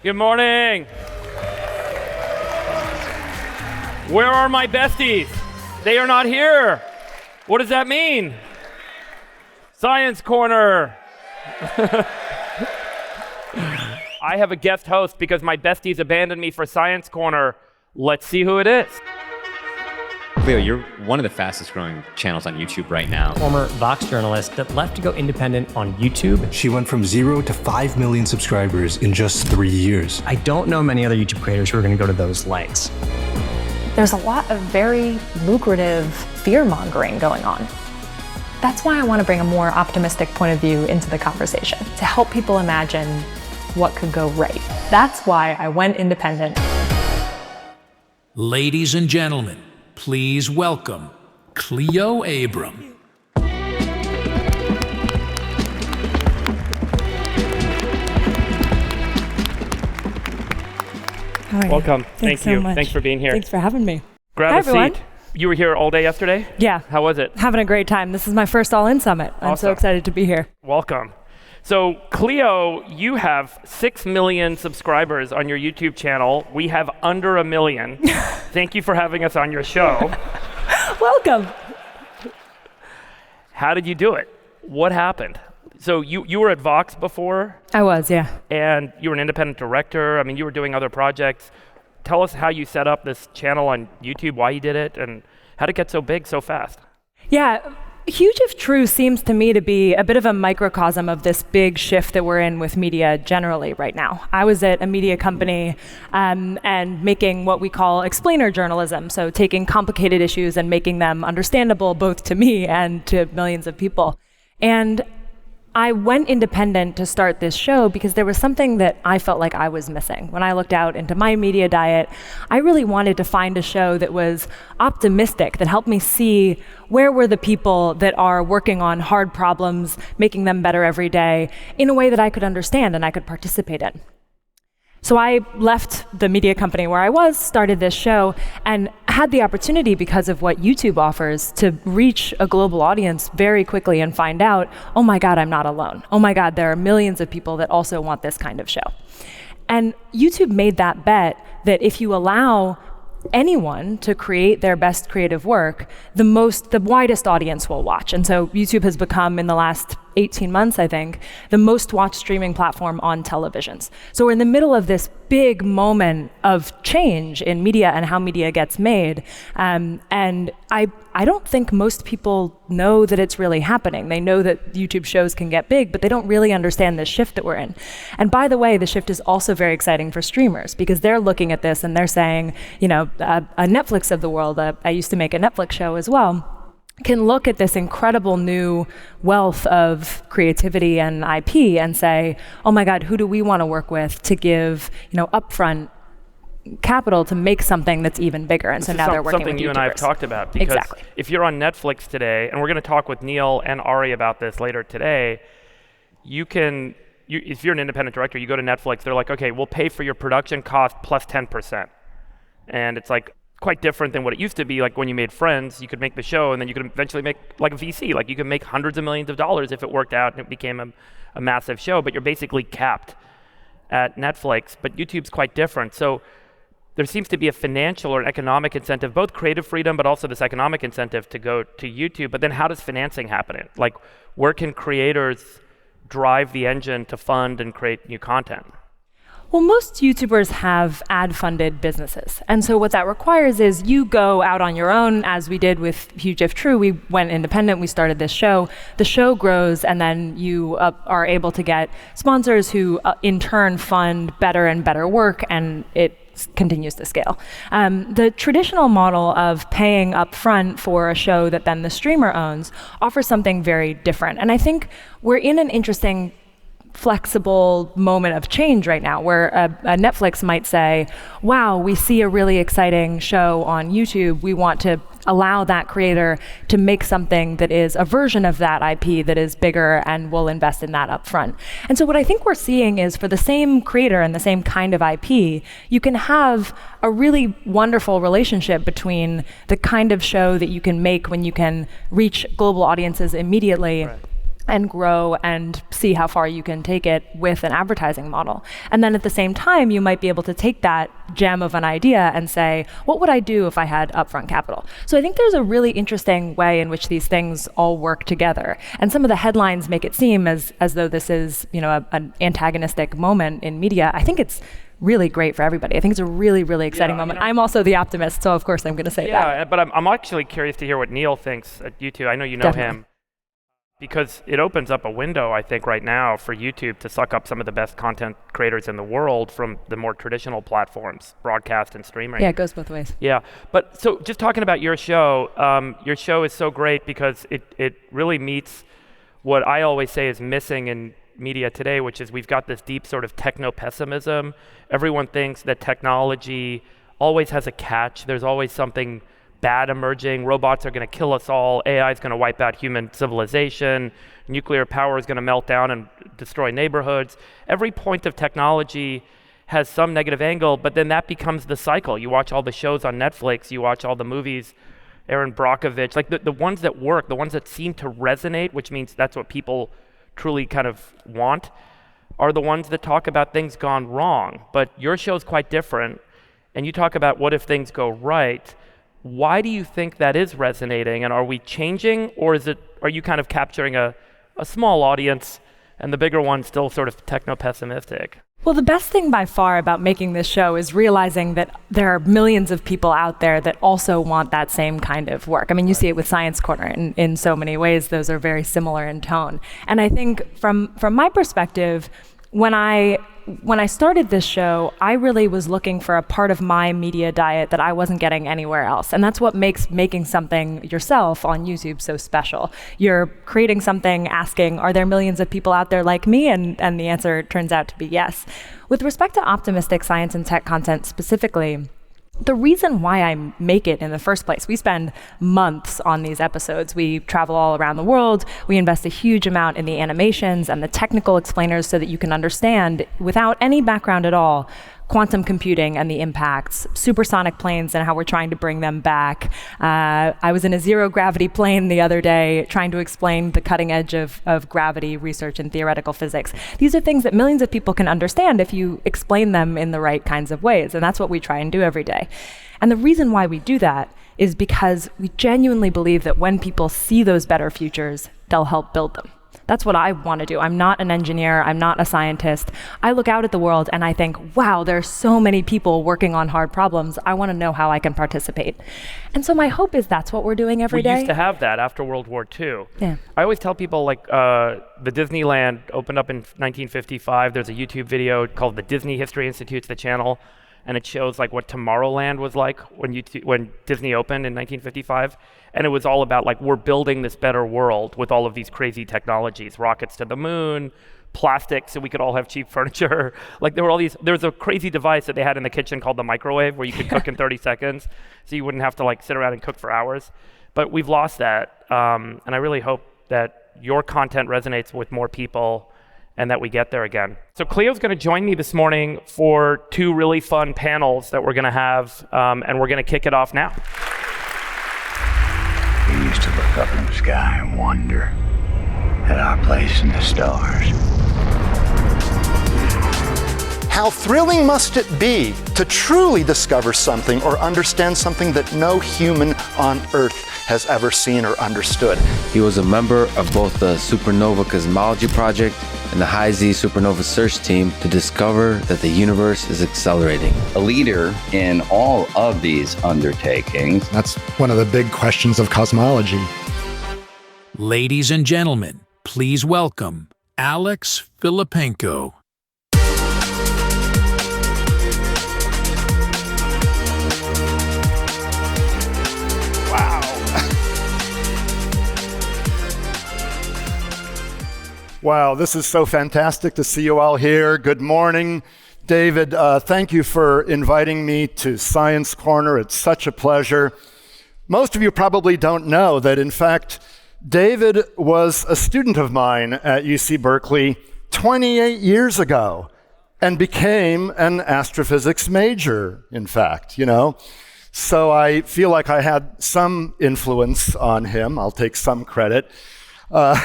Good morning. Where are my besties? They are not here. What does that mean? Science Corner. I have a guest host because my besties abandoned me for Science Corner. Let's see who it is. Cleo, you're one of the fastest growing channels on YouTube right now. Former Vox journalist that left to go independent on YouTube. She went from 0 to 5 million subscribers in just 3 years. I don't know many other YouTube creators who are going to go to those lengths. There's a lot of very lucrative fear-mongering going on. That's why I want to bring a more optimistic point of view into the conversation, to help people imagine what could go right. That's why I went independent. Ladies and gentlemen, please welcome Cleo Abram. Welcome. Thanks Thank you. so much. Thanks for being here. Thanks for having me. Grab Hi, a everyone. seat. You were here all day yesterday? Yeah. How was it? Having a great time. This is my first All-In Summit. I'm so Awesome. excited to be here. Welcome. So, Cleo, you have 6 million subscribers on your YouTube channel. We have under 1 million. Thank you for having us on your show. Welcome. How did you do it? What happened? So you were at Vox before, I was, yeah. and you were an independent director. I mean, you were doing other projects. Tell us how you set up this channel on YouTube, why you did it, and how to get so big so fast. Yeah. Huge If True seems to me to be a bit of a microcosm of this big shift that we're in with media generally right now. I was at a media company and making what we call explainer journalism, so taking complicated issues and making them understandable both to me and to millions of people. And I went independent to start this show because there was something that I felt like I was missing. When I looked out into my media diet, I really wanted to find a show that was optimistic, that helped me see where were the people that are working on hard problems, making them better every day, in a way that I could understand and I could participate in. So I left the media company where I was, started this show, and had the opportunity, because of what YouTube offers, to reach a global audience very quickly and find out, oh my God, I'm not alone. Oh my God, there are millions of people that also want this kind of show. And YouTube made that bet that if you allow anyone to create their best creative work, the widest audience will watch. And so YouTube has become, in the last 18 months, I think, the most watched streaming platform on televisions. So we're in the middle of this big moment of change in media and how media gets made. And I don't think most people know that it's really happening. They know that YouTube shows can get big, but they don't really understand the shift that we're in. And by the way, the shift is also very exciting for streamers, because they're looking at this and they're saying, you know, a Netflix of the world, I used to make a Netflix show as well, can look at this incredible new wealth of creativity and IP and say, oh my God, who do we want to work with to give, you know, upfront capital to make something that's even bigger? And so now they're working with something YouTubers. you and I have talked about, because Exactly. if you're on Netflix today, and we're going to talk with Neil and Ari about this later today, if you're an independent director, you go to Netflix, they're like, okay, we'll pay for your production cost plus 10%. And it's like quite different than what it used to be. Like when you made Friends, you could make the show and then you could eventually make like a VC, like you could make hundreds of millions of dollars if it worked out and it became a massive show, but you're basically capped at Netflix. But YouTube's quite different. So there seems to be a financial or an economic incentive, both creative freedom, but also this economic incentive to go to YouTube. But then how does financing happen? Like, where can creators drive the engine to fund and create new content? Well, most YouTubers have ad-funded businesses. And so what that requires is you go out on your own, as we did with Huge If True. We went independent, we started this show. The show grows, and then you are able to get sponsors who in turn fund better and better work, and it continues to scale. The traditional model of paying up front for a show that then the streamer owns offers something very different. And I think we're in an interesting flexible moment of change right now, where a Netflix might say, wow, we see a really exciting show on YouTube. We want to allow that creator to make something that is a version of that IP that is bigger, and we'll invest in that up front. And so what I think we're seeing is, for the same creator and the same kind of IP, you can have a really wonderful relationship between the kind of show that you can make when you can reach global audiences immediately, right, and grow and see how far you can take it with an advertising model. And then at the same time, you might be able to take that gem of an idea and say, what would I do if I had upfront capital? So I think there's a really interesting way in which these things all work together. And some of the headlines make it seem as though this is, an antagonistic moment in media. I think it's really great for everybody. I think it's a really, really exciting moment. I'm also the optimist, so of course I'm going to say that. Yeah, but I'm actually curious to hear what Neil thinks at YouTube. I know you know Definitely. him. Because it opens up a window, I think, right now for YouTube to suck up some of the best content creators in the world from the more traditional platforms, broadcast and streaming. Yeah, it goes both ways. Yeah, but so just talking about your show is so great because it really meets what I always say is missing in media today, which is we've got this deep sort of techno-pessimism. Everyone thinks that technology always has a catch. There's always something bad emerging. Robots are going to kill us all. AI is going to wipe out human civilization. Nuclear power is going to melt down and destroy neighborhoods. Every point of technology has some negative angle, but then that becomes the cycle. You watch all the shows on Netflix, you watch all the movies, Aaron Brockovich, like the ones that work, the ones that seem to resonate, which means that's what people truly kind of want, are the ones that talk about things gone wrong. But your show's quite different, and you talk about what if things go right. Why do you think that is resonating, and are we changing, or are you kind of capturing a small audience and the bigger one still sort of techno-pessimistic? Well, the best thing by far about making this show is realizing that there are millions of people out there that also want that same kind of work. I mean, you see it with Science Corner in so many ways. Those are very similar in tone. And I think from my perspective, when I started this show, I really was looking for a part of my media diet that I wasn't getting anywhere else. And that's what makes making something yourself on YouTube so special. You're creating something asking, are there millions of people out there like me? And the answer turns out to be yes. With respect to optimistic science and tech content specifically, the reason why I make it in the first place, we spend months on these episodes. We travel all around the world. We invest a huge amount in the animations and the technical explainers so that you can understand, without any background at all, quantum computing and the impacts, supersonic planes and how we're trying to bring them back. I was in a zero gravity plane the other day trying to explain the cutting edge of gravity research and theoretical physics. These are things that millions of people can understand if you explain them in the right kinds of ways, and that's what we try and do every day. And the reason why we do that is because we genuinely believe that when people see those better futures, they'll help build them. That's what I want to do. I'm not an engineer. I'm not a scientist. I look out at the world and I think, wow, there are so many people working on hard problems. I want to know how I can participate. And so my hope is that's what we're doing every day. We used to have that after World War II. Yeah. I always tell people, like, the Disneyland opened up in 1955. There's a YouTube video called the Disney History Institute, it's the channel, and it shows like what Tomorrowland was like when Disney opened in 1955. And it was all about like, we're building this better world with all of these crazy technologies, rockets to the moon, plastic so we could all have cheap furniture. Like there was a crazy device that they had in the kitchen called the microwave where you could cook in 30 seconds. So you wouldn't have to like sit around and cook for hours. But we've lost that. And I really hope that your content resonates with more people and that we get there again. So Cleo's going to join me this morning for 2 really fun panels that we're going to have, and we're going to kick it off now. We used to look up in the sky and wonder at our place in the stars. How thrilling must it be to truly discover something or understand something that no human on Earth has ever seen or understood? He was a member of both the Supernova Cosmology Project and the High Z Supernova Search Team to discover that the universe is accelerating. A leader in all of these undertakings. That's one of the big questions of cosmology. Ladies and gentlemen, please welcome Alex Filippenko. Wow, this is so fantastic to see you all here. Good morning. David, thank you for inviting me to Science Corner. It's such a pleasure. Most of you probably don't know that, in fact, David was a student of mine at UC Berkeley 28 years ago and became an astrophysics major, in fact, So I feel like I had some influence on him. I'll take some credit. As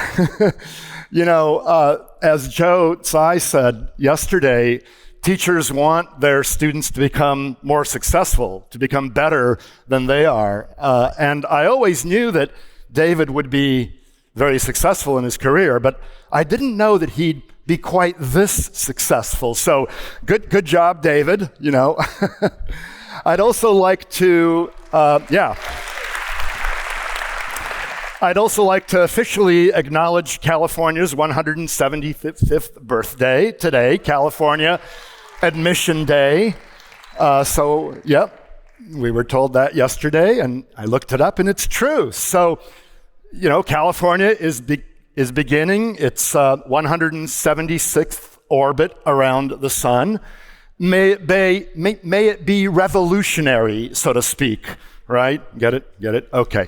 Joe Tsai said yesterday, teachers want their students to become more successful, to become better than they are. And I always knew that David would be very successful in his career, but I didn't know that he'd be quite this successful. So good job, David, I'd also like to, I'd also like to officially acknowledge California's 175th birthday today, California Admission Day. We were told that yesterday, and I looked it up, and it's true. So, California is beginning its 176th orbit around the sun. May it be revolutionary, so to speak. Right? Get it? Okay.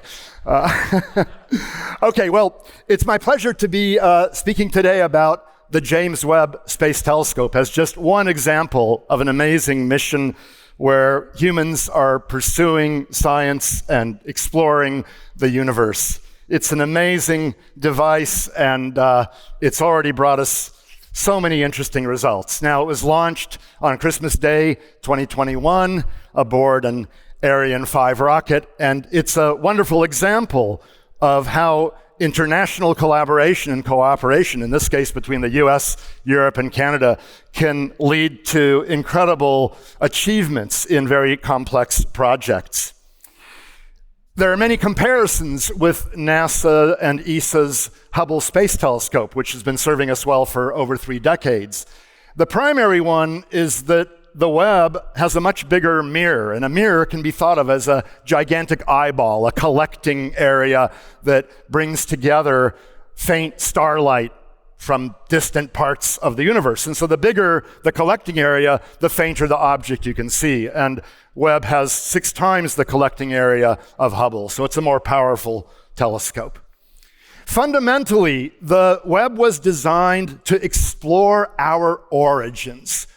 Okay, well, it's my pleasure to be speaking today about the James Webb Space Telescope as just one example of an amazing mission where humans are pursuing science and exploring the universe. It's an amazing device, and it's already brought us so many interesting results. Now, it was launched on Christmas Day 2021 aboard an Ariane 5 rocket, and it's a wonderful example of how international collaboration and cooperation, in this case between the US, Europe, and Canada, can lead to incredible achievements in very complex projects. There are many comparisons with NASA and ESA's Hubble Space Telescope, which has been serving us well for over 3 decades. The primary one is that the Webb has a much bigger mirror, and a mirror can be thought of as a gigantic eyeball, a collecting area that brings together faint starlight from distant parts of the universe. And so the bigger the collecting area, the fainter the object you can see. And Webb has 6 times the collecting area of Hubble, so it's a more powerful telescope. Fundamentally, the Webb was designed to explore our origins.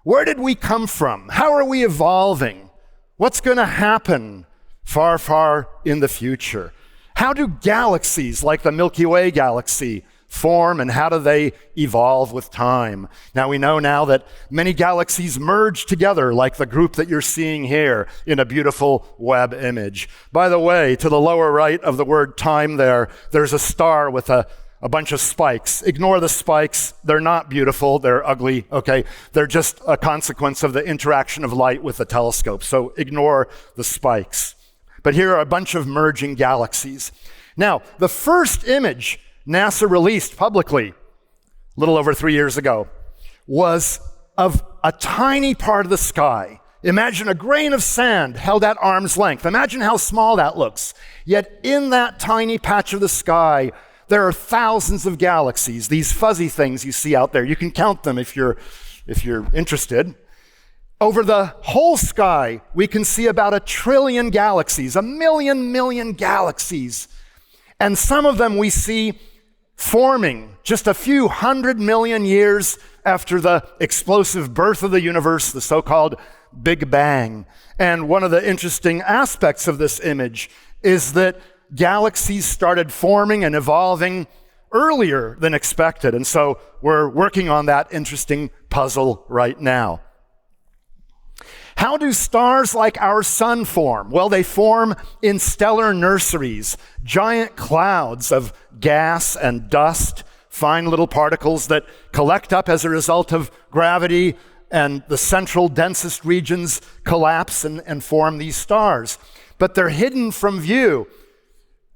Where did we come from? How are we evolving? What's going to happen far, far in the future? How do galaxies like the Milky Way galaxy form, and how do they evolve with time? Now, we know now that many galaxies merge together, like the group that you're seeing here in a beautiful Webb image. By the way, to the lower right of the word time there's a star with a bunch of spikes. Ignore the spikes. They're not beautiful. They're ugly, okay? They're just a consequence of the interaction of light with the telescope. So ignore the spikes. But here are a bunch of merging galaxies. Now, the first image NASA released publicly, a little over 3 years ago, was of a tiny part of the sky. Imagine a grain of sand held at arm's length. Imagine how small that looks. Yet in that tiny patch of the sky, there are thousands of galaxies, these fuzzy things you see out there. You can count them if you're interested. Over the whole sky, we can see about 1 trillion galaxies, 1 million galaxies. And some of them we see forming just a few 100 million years after the explosive birth of the universe, the so-called Big Bang. And one of the interesting aspects of this image is that galaxies started forming and evolving earlier than expected. And so we're working on that interesting puzzle right now. How do stars like our sun form? Well, they form in stellar nurseries, giant clouds of gas and dust, fine little particles that collect up as a result of gravity, and the central densest regions collapse and form these stars. But they're hidden from view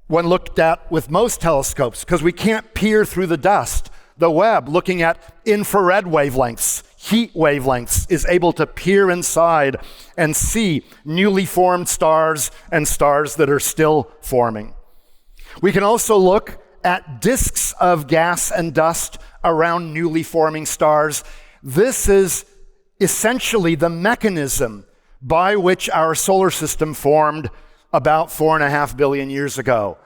when looked at with most telescopes, because we can't peer through the dust. The Webb, looking at infrared wavelengths, heat wavelengths, is able to peer inside and see newly formed stars and stars that are still forming. We can also look at disks of gas and dust around newly forming stars. This is essentially the mechanism by which our solar system formed about 4.5 billion years ago.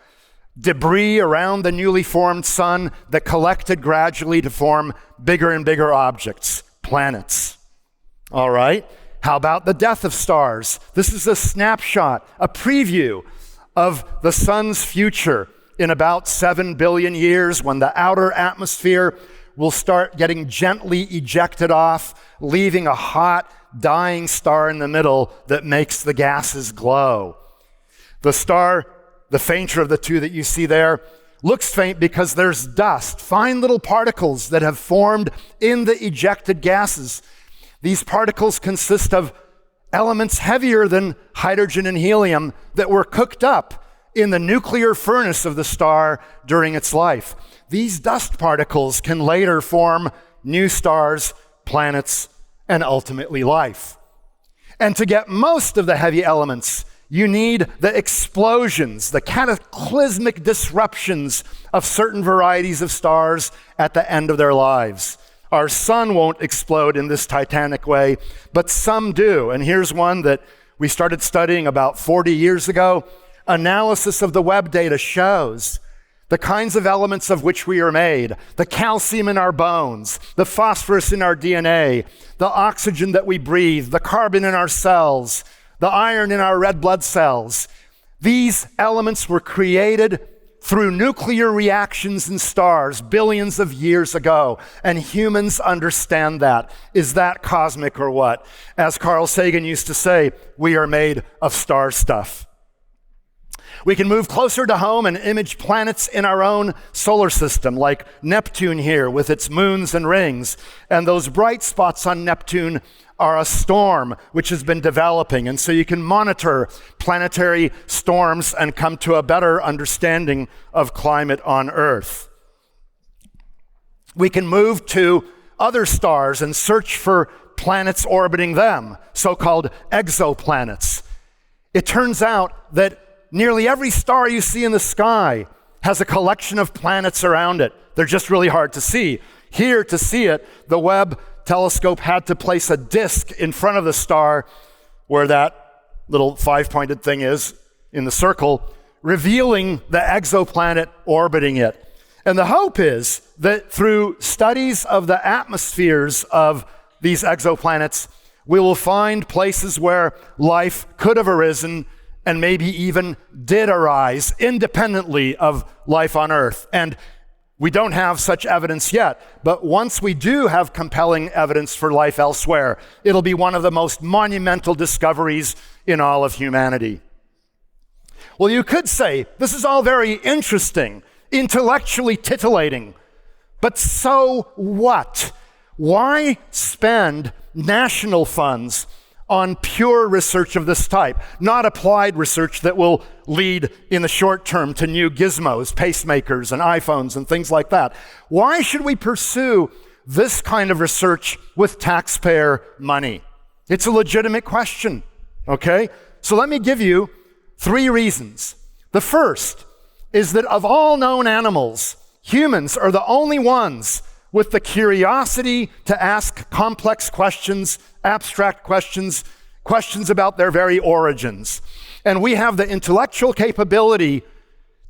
Debris around the newly formed sun that collected gradually to form bigger and bigger objects, planets. All right, how about the death of stars? This is a snapshot, a preview of the sun's future in about 7 billion years, when the outer atmosphere will start getting gently ejected off, leaving a hot, dying star in the middle that makes the gases glow. The star, the fainter of the two that you see there, looks faint because there's dust, fine little particles that have formed in the ejected gases. These particles consist of elements heavier than hydrogen and helium that were cooked up in the nuclear furnace of the star during its life. These dust particles can later form new stars, planets, and ultimately life. And to get most of the heavy elements, you need the explosions, the cataclysmic disruptions of certain varieties of stars at the end of their lives. Our sun won't explode in this titanic way, but some do. And here's one that we started studying about 40 years ago. Analysis of the Webb data shows the kinds of elements of which we are made, the calcium in our bones, the phosphorus in our DNA, the oxygen that we breathe, the carbon in our cells, the iron in our red blood cells. These elements were created through nuclear reactions in stars billions of years ago, and humans understand that. Is that cosmic or what? As Carl Sagan used to say, we are made of star stuff. We can move closer to home and image planets in our own solar system, like Neptune here with its moons and rings. And those bright spots on Neptune are a storm which has been developing. And so you can monitor planetary storms and come to a better understanding of climate on Earth. We can move to other stars and search for planets orbiting them, so-called exoplanets. It turns out that nearly every star you see in the sky has a collection of planets around it. They're just really hard to see. Here, to see it, the Webb telescope had to place a disk in front of the star where that little five-pointed thing is in the circle, revealing the exoplanet orbiting it. And the hope is that through studies of the atmospheres of these exoplanets, we will find places where life could have arisen and maybe even did arise independently of life on Earth. And we don't have such evidence yet, but once we do have compelling evidence for life elsewhere, it'll be one of the most monumental discoveries in all of humanity. Well, you could say, this is all very interesting, intellectually titillating, but so what? Why spend national funds on pure research of this type, not applied research that will lead in the short term to new gizmos, pacemakers, and iPhones and things like that? Why should we pursue this kind of research with taxpayer money? It's a legitimate question, okay? So let me give you 3 reasons. The first is that of all known animals, humans are the only ones with the curiosity to ask complex questions, abstract questions, questions about their very origins. And we have the intellectual capability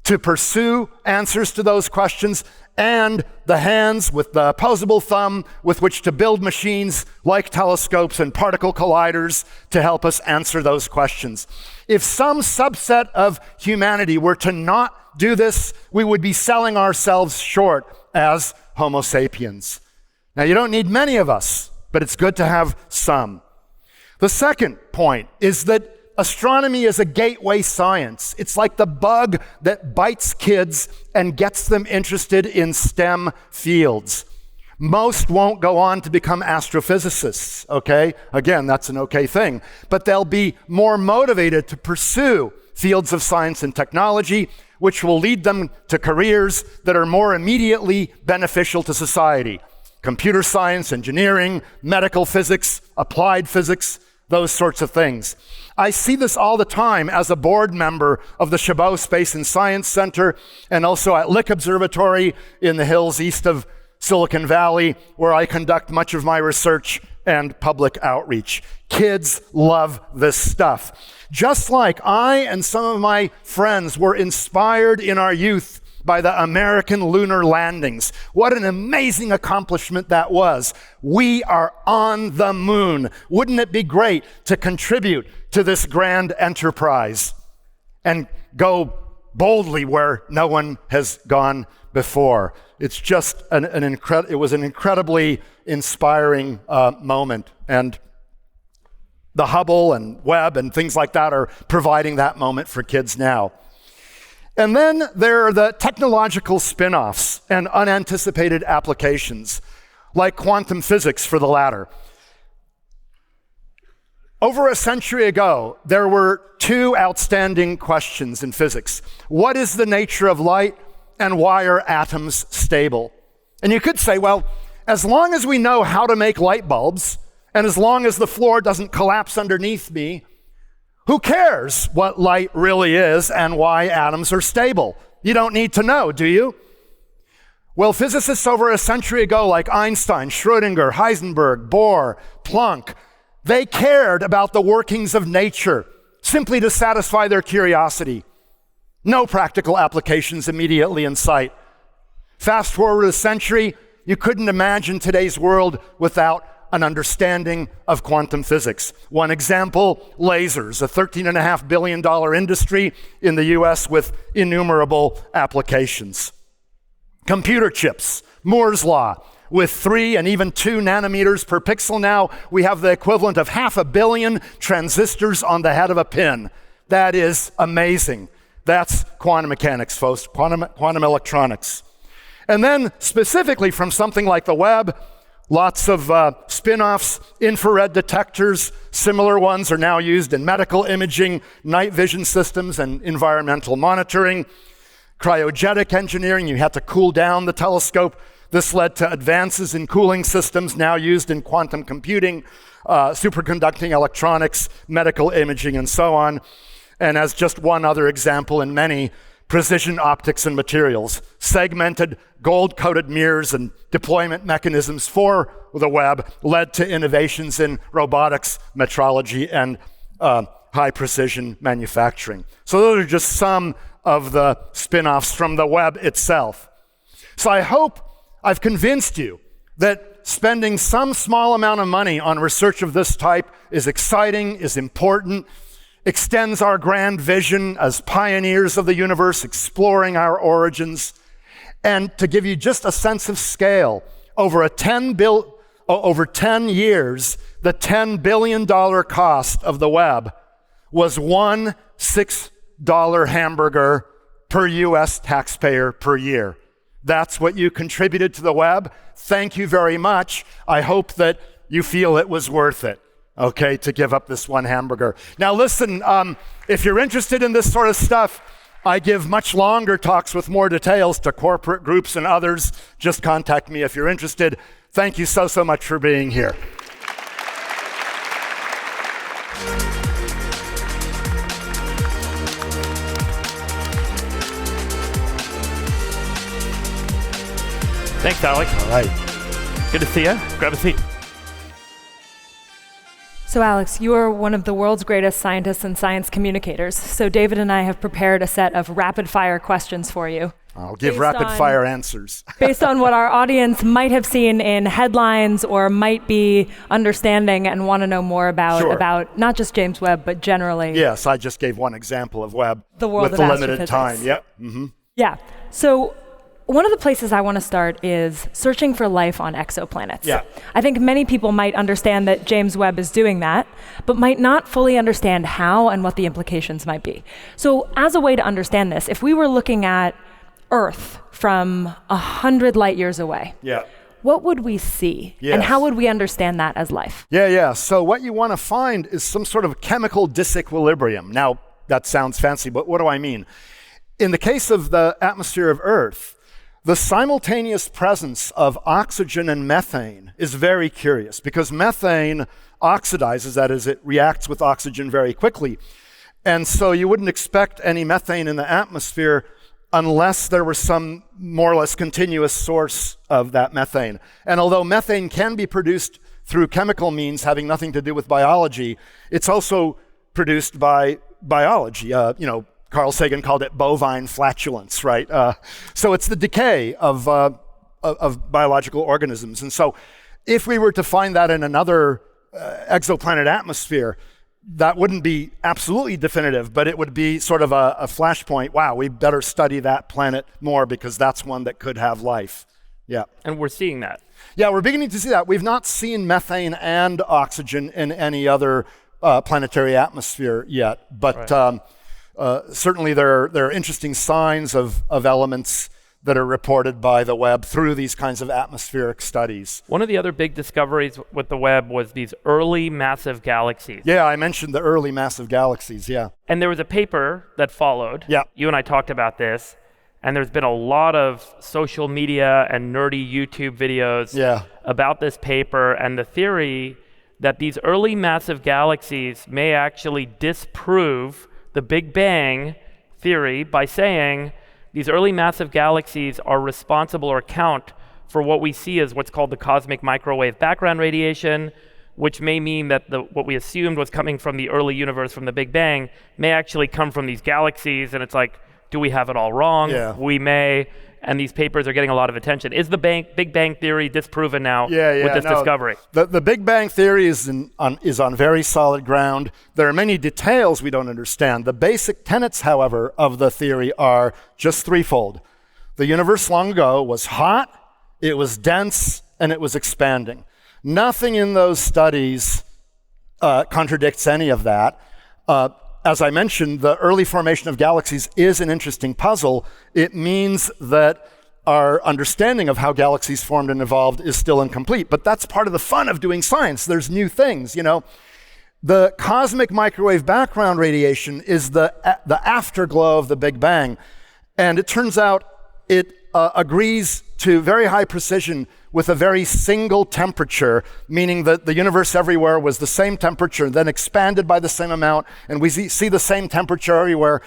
to pursue answers to those questions and the hands with the opposable thumb with which to build machines like telescopes and particle colliders to help us answer those questions. If some subset of humanity were to not do this, we would be selling ourselves short as Homo sapiens. Now, you don't need many of us, but it's good to have some. The second point is that astronomy is a gateway science. It's like the bug that bites kids and gets them interested in STEM fields. Most won't go on to become astrophysicists, okay? Again, that's an okay thing. But they'll be more motivated to pursue fields of science and technology, which will lead them to careers that are more immediately beneficial to society. Computer science, engineering, medical physics, applied physics, those sorts of things. I see this all the time as a board member of the Chabot Space and Science Center and also at Lick Observatory in the hills east of Silicon Valley, where I conduct much of my research and public outreach. Kids love this stuff. Just like I and some of my friends were inspired in our youth by the American lunar landings. What an amazing accomplishment that was. We are on the moon. Wouldn't it be great to contribute to this grand enterprise and go boldly where no one has gone before. It's just it was an incredibly inspiring moment. And the Hubble and Webb and things like that are providing that moment for kids now. And then there are the technological spin-offs and unanticipated applications, like quantum physics for the latter. Over a century ago, there were two outstanding questions in physics. What is the nature of light, and why are atoms stable? And you could say, well, as long as we know how to make light bulbs, and as long as the floor doesn't collapse underneath me, who cares what light really is and why atoms are stable? You don't need to know, do you? Well, physicists over a century ago, like Einstein, Schrödinger, Heisenberg, Bohr, Planck, they cared about the workings of nature simply to satisfy their curiosity. No practical applications immediately in sight. Fast forward a century, you couldn't imagine today's world without an understanding of quantum physics. One example, lasers, a $13.5 billion industry in the US with innumerable applications. Computer chips, Moore's Law, with 3 and even 2 nanometers per pixel now, we have the equivalent of 500 million transistors on the head of a pin. That is amazing. That's quantum mechanics, folks, quantum electronics. And then specifically from something like the Webb, lots of spin-offs, infrared detectors, similar ones are now used in medical imaging, night vision systems, and environmental monitoring. Cryogenic engineering, you had to cool down the telescope. This led to advances in cooling systems now used in quantum computing, superconducting electronics, medical imaging, and so on. And as just one other example in many, precision optics and materials, segmented gold-coated mirrors and deployment mechanisms for the Webb led to innovations in robotics, metrology, and high-precision manufacturing. So those are just some of the spin-offs from the Webb itself. So I hope I've convinced you that spending some small amount of money on research of this type is exciting, is important, extends our grand vision as pioneers of the universe, exploring our origins. And to give you just a sense of scale, over 10 years, the $10 billion cost of the Webb was one $6 hamburger per US taxpayer per year. That's what you contributed to the Webb. Thank you very much. I hope that you feel it was worth it, okay, to give up this one hamburger. Now listen, if you're interested in this sort of stuff, I give much longer talks with more details to corporate groups and others. Just contact me if you're interested. Thank you so much for being here. Thanks, Alex. All right. Good to see you. Grab a seat. So Alex, you are one of the world's greatest scientists and science communicators. So David and I have prepared a set of rapid-fire questions for you. I'll give rapid-fire answers. Based on what our audience might have seen in headlines or might be understanding and want to know more about, Sure. about not just James Webb, but generally. Yes, I just gave one example of Webb The world with of the limited astrophysics. time. Yep. Mm-hmm. Yeah. So one of the places I want to start is searching for life on exoplanets. Yeah. I think many people might understand that James Webb is doing that, but might not fully understand how and what the implications might be. So as a way to understand this, if we were looking at Earth from 100 light years away, Yeah. what would we see? Yes. And how would we understand that as life? Yeah. So what you want to find is some sort of chemical disequilibrium. Now, that sounds fancy, but what do I mean? In the case of the atmosphere of Earth, the simultaneous presence of oxygen and methane is very curious because methane oxidizes, that is, it reacts with oxygen very quickly. And so you wouldn't expect any methane in the atmosphere unless there was some more or less continuous source of that methane. And although methane can be produced through chemical means having nothing to do with biology, it's also produced by biology. Carl Sagan called it bovine flatulence, right? So it's the decay of biological organisms. And so if we were to find that in another exoplanet atmosphere, that wouldn't be absolutely definitive, but it would be sort of a flashpoint. Wow, we better study that planet more because that's one that could have life. Yeah. And we're seeing that. Yeah, we're beginning to see that. We've not seen methane and oxygen in any other planetary atmosphere yet, but certainly there are interesting signs of elements that are reported by the Webb through these kinds of atmospheric studies. One of the other big discoveries with the Webb was these early massive galaxies. Yeah, I mentioned the early massive galaxies, yeah. And there was a paper that followed. Yeah. You and I talked about this, and there's been a lot of social media and nerdy YouTube videos about this paper and the theory that these early massive galaxies may actually disprove the Big Bang theory by saying these early massive galaxies are responsible or account for what we see as what's called the cosmic microwave background radiation, which may mean that what we assumed was coming from the early universe from the Big Bang may actually come from these galaxies. And it's like, do we have it all wrong? Yeah. We may. And these papers are getting a lot of attention. Is the Big Bang theory disproven now with this discovery? The Big Bang theory is on very solid ground. There are many details we don't understand. The basic tenets, however, of the theory are just threefold. The universe long ago was hot, it was dense, and it was expanding. Nothing in those studies contradicts any of that. As I mentioned, the early formation of galaxies is an interesting puzzle. It means that our understanding of how galaxies formed and evolved is still incomplete, but that's part of the fun of doing science. There's new things, you know. The cosmic microwave background radiation is the afterglow of the Big Bang, and it turns out it agrees to very high precision with a very single temperature, meaning that the universe everywhere was the same temperature, then expanded by the same amount, and we see the same temperature everywhere.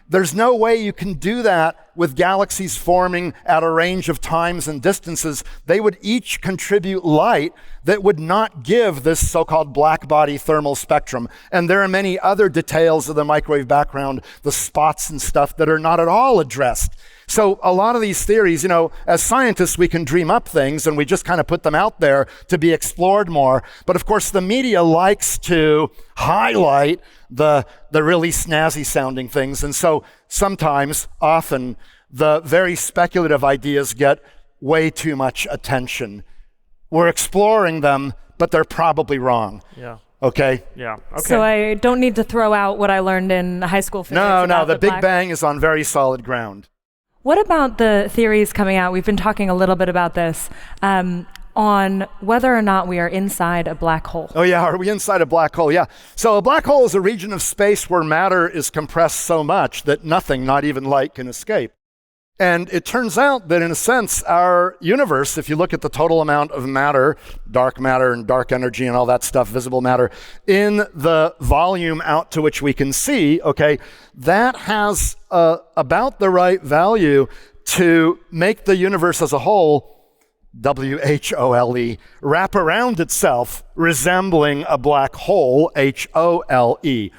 There's no way you can do that with galaxies forming at a range of times and distances. They would each contribute light that would not give this so-called black body thermal spectrum. And there are many other details of the microwave background, the spots and stuff, that are not at all addressed. So a lot of these theories, you know, as scientists, we can dream up things and we just kind of put them out there to be explored more. But of course, the media likes to highlight the really snazzy sounding things. And so sometimes, often, the very speculative ideas get way too much attention. We're exploring them, but they're probably wrong. Yeah. Okay? Yeah. Okay. So I don't need to throw out what I learned in high school physics. No, the Big Bang is on very solid ground. What about the theories coming out? We've been talking a little bit about this, on whether or not we are inside a black hole. Oh yeah, are we inside a black hole? Yeah. So a black hole is a region of space where matter is compressed so much that nothing, not even light, can escape. And it turns out that in a sense, our universe, if you look at the total amount of matter and dark energy and all that stuff, visible matter, in the volume out to which we can see, okay, that has about the right value to make the universe as a whole, W-H-O-L-E, wrap around itself, resembling a black hole, H-O-L-E.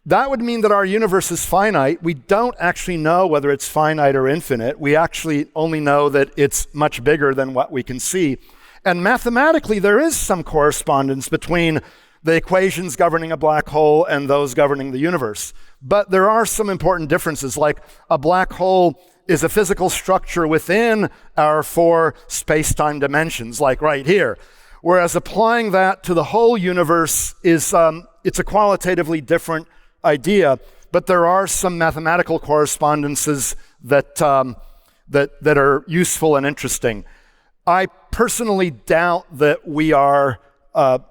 That would mean that our universe is finite. We don't actually know whether it's finite or infinite. We actually only know that it's much bigger than what we can see. And mathematically, there is some correspondence between the equations governing a black hole and those governing the universe. But there are some important differences, like a black hole is a physical structure within our 4 space-time dimensions, like right here. Whereas applying that to the whole universe is, it's a qualitatively different idea, but there are some mathematical correspondences that are useful and interesting. I personally doubt that we are a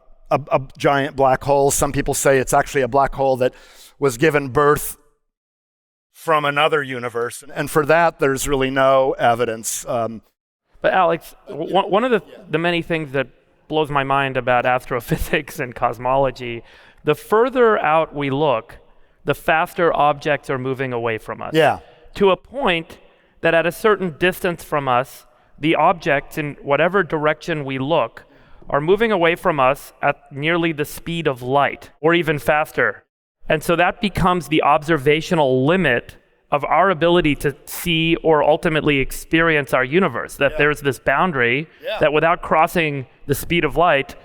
giant black hole. Some people say it's actually a black hole that was given birth from another universe, and for that there's really no evidence. But Alex, one of the many things that blows my mind about astrophysics and cosmology, the further out we look, the faster objects are moving away from us. Yeah. To a point that at a certain distance from us, the objects in whatever direction we look are moving away from us at nearly the speed of light, or even faster. And so that becomes the observational limit of our ability to see or ultimately experience our universe, that there's this boundary that without crossing the speed of light,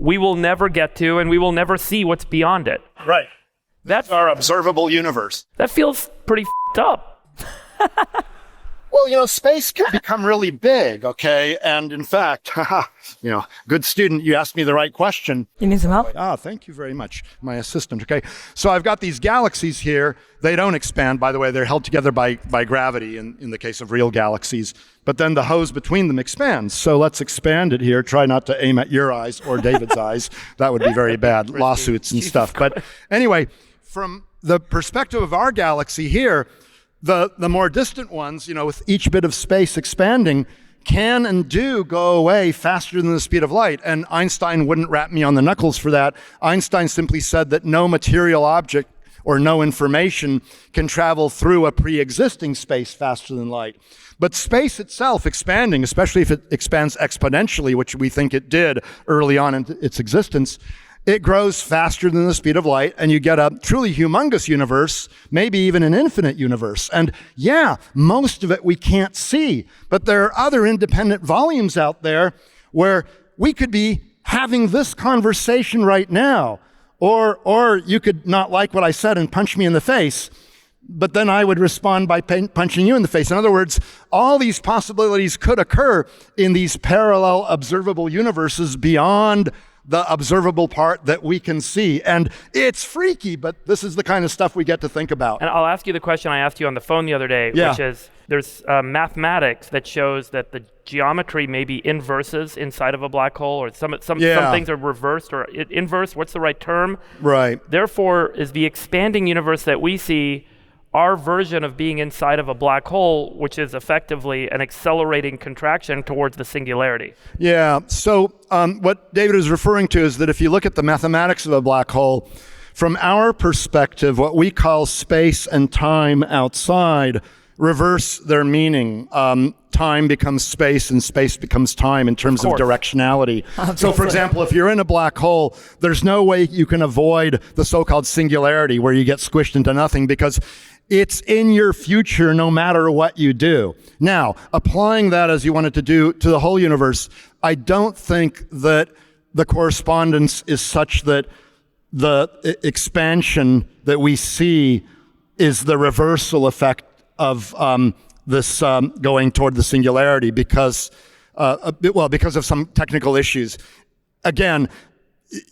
we will never get to, and we will never see what's beyond it. Right. That's our observable universe. That feels pretty f***ed up. Well, space can become really big, okay? And in fact, good student, you asked me the right question. You need some help? Thank you very much, my assistant, okay? So I've got these galaxies here. They don't expand, by the way. They're held together by gravity in the case of real galaxies. But then the hose between them expands. So let's expand it here. Try not to aim at your eyes or David's eyes. That would be very bad, lawsuits and stuff. But anyway, from the perspective of our galaxy here, the more distant ones, with each bit of space expanding, can and do go away faster than the speed of light. And Einstein wouldn't rap me on the knuckles for that. Einstein simply said that no material object or no information can travel through a pre-existing space faster than light. But space itself expanding, especially if it expands exponentially, which we think it did early on in its existence, it grows faster than the speed of light, and you get a truly humongous universe, maybe even an infinite universe. And yeah, most of it we can't see, but there are other independent volumes out there where we could be having this conversation right now, or you could not like what I said and punch me in the face, but then I would respond by punching you in the face. In other words, all these possibilities could occur in these parallel observable universes beyond the observable part that we can see. And it's freaky, but this is the kind of stuff we get to think about. And I'll ask you the question I asked you on the phone the other day, which is, there's mathematics that shows that the geometry may be inverses inside of a black hole, or some things are reversed or inverse. What's the right term? Right. Therefore, is the expanding universe that we see our version of being inside of a black hole, which is effectively an accelerating contraction towards the singularity. Yeah, so what David is referring to is that if you look at the mathematics of a black hole, from our perspective, what we call space and time outside reverse their meaning. Time becomes space and space becomes time in terms of directionality. So for example, if you're in a black hole, there's no way you can avoid the so-called singularity where you get squished into nothing, because it's in your future no matter what you do. Now, applying that as you wanted to do to the whole universe, I don't think that the correspondence is such that the expansion that we see is the reversal effect of this going toward the singularity because of some technical issues. Again,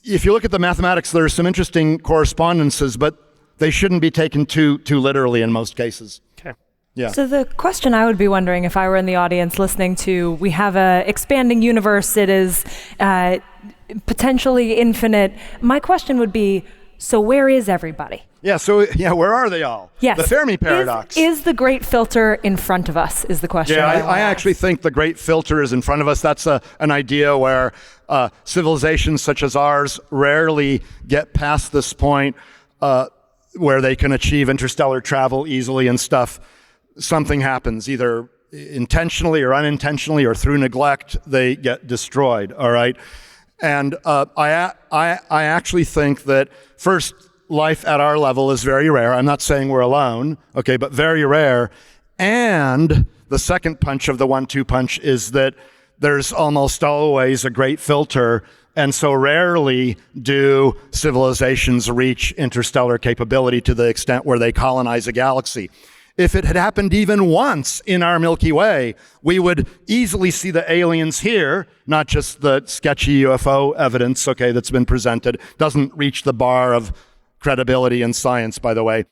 if you look at the mathematics, there are some interesting correspondences, but they shouldn't be taken too literally in most cases. Okay. Yeah. So the question I would be wondering if I were in the audience listening to, we have a expanding universe, it is potentially infinite. My question would be, so where is everybody? Where are they all? Yes. The Fermi Paradox. Is the great filter in front of us, is the question. Yeah, I actually think the great filter is in front of us. That's an idea where civilizations such as ours rarely get past this point where they can achieve interstellar travel easily and stuff. Something happens, either intentionally or unintentionally or through neglect, they get destroyed, all right? And I actually think that, first, life at our level is very rare. I'm not saying we're alone, okay, but very rare. And the second punch of the 1-2 punch is that there's almost always a great filter, and so rarely do civilizations reach interstellar capability to the extent where they colonize a galaxy. If it had happened even once in our Milky Way, we would easily see the aliens here, not just the sketchy UFO evidence, okay, that's been presented. Doesn't reach the bar of credibility in science, by the way.